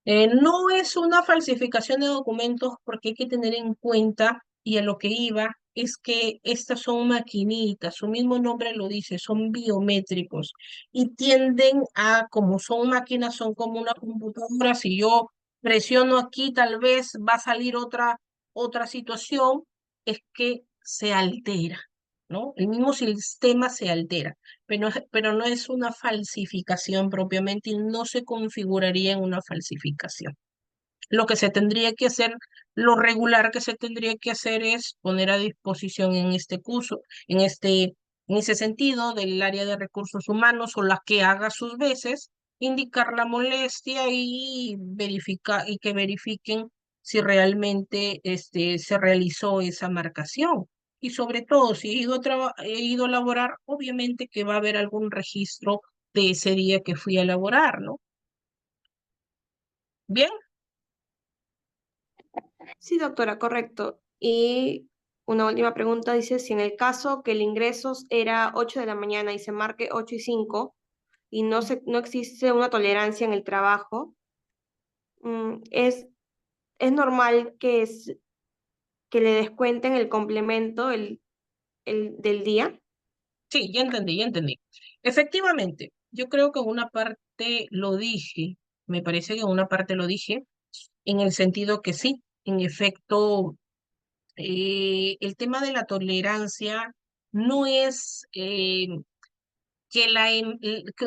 no es una falsificación de documentos porque hay que tener en cuenta, y a lo que iba, es que estas son maquinitas, su mismo nombre lo dice, son biométricos y tienden a, como son máquinas, son como una computadora, si yo presiono aquí tal vez va a salir otra situación, es que se altera, ¿no? El mismo sistema se altera, pero no es una falsificación propiamente y no se configuraría en una falsificación. Lo que se tendría que hacer, lo regular que se tendría que hacer es poner a disposición en este curso, en ese sentido, del área de recursos humanos o la que haga sus veces, indicar la molestia y y que verifiquen si realmente se realizó esa marcación. Y sobre todo, si he ido a laborar, obviamente que va a haber algún registro de ese día que fui a laborar, ¿no? Bien. Sí, doctora, correcto. Y una última pregunta dice, si en el caso que el ingreso era 8 de la mañana y se marque 8:05 y no existe una tolerancia en el trabajo, es normal que le descuenten el complemento del día. Sí, ya entendí, ya entendí. Efectivamente, yo creo que en una parte lo dije, me parece que en una parte lo dije, en el sentido que sí, en efecto, el tema de la tolerancia no es que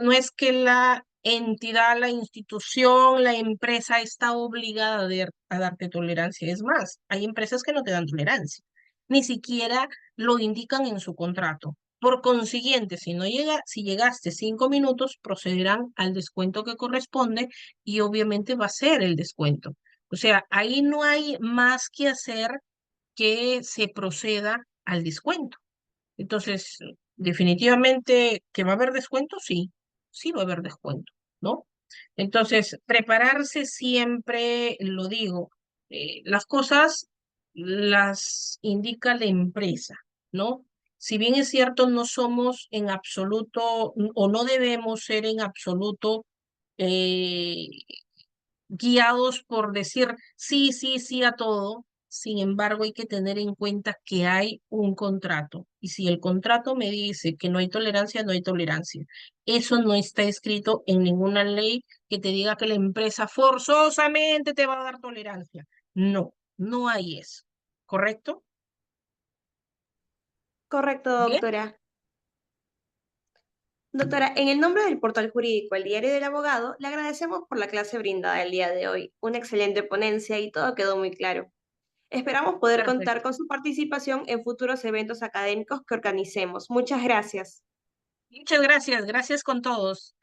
no es que la entidad, la institución, la empresa está obligada a darte tolerancia. Es más, hay empresas que no te dan tolerancia, ni siquiera lo indican en su contrato. Por consiguiente, si llegaste 5 minutos, procederán al descuento que corresponde y obviamente va a ser el descuento. O sea, ahí no hay más que hacer que se proceda al descuento. Entonces, definitivamente que va a haber descuento, sí, sí va a haber descuento, ¿no? Entonces, prepararse siempre, lo digo, las cosas las indica la empresa, ¿no? Si bien es cierto, no somos en absoluto o no debemos ser en absoluto eh, guiados por decir sí, sí, sí a todo. Sin embargo, hay que tener en cuenta que hay un contrato. Y si el contrato me dice que no hay tolerancia, no hay tolerancia. Eso no está escrito en ninguna ley que te diga que la empresa forzosamente te va a dar tolerancia. No, no hay eso. ¿Correcto? Correcto, Bien, doctora. Doctora, en el nombre del portal jurídico El Diario del Abogado, le agradecemos por la clase brindada el día de hoy. Una excelente ponencia y todo quedó muy claro. Esperamos poder contar perfecto. con su participación en futuros eventos académicos que organicemos. Muchas gracias. Muchas gracias. Gracias con todos.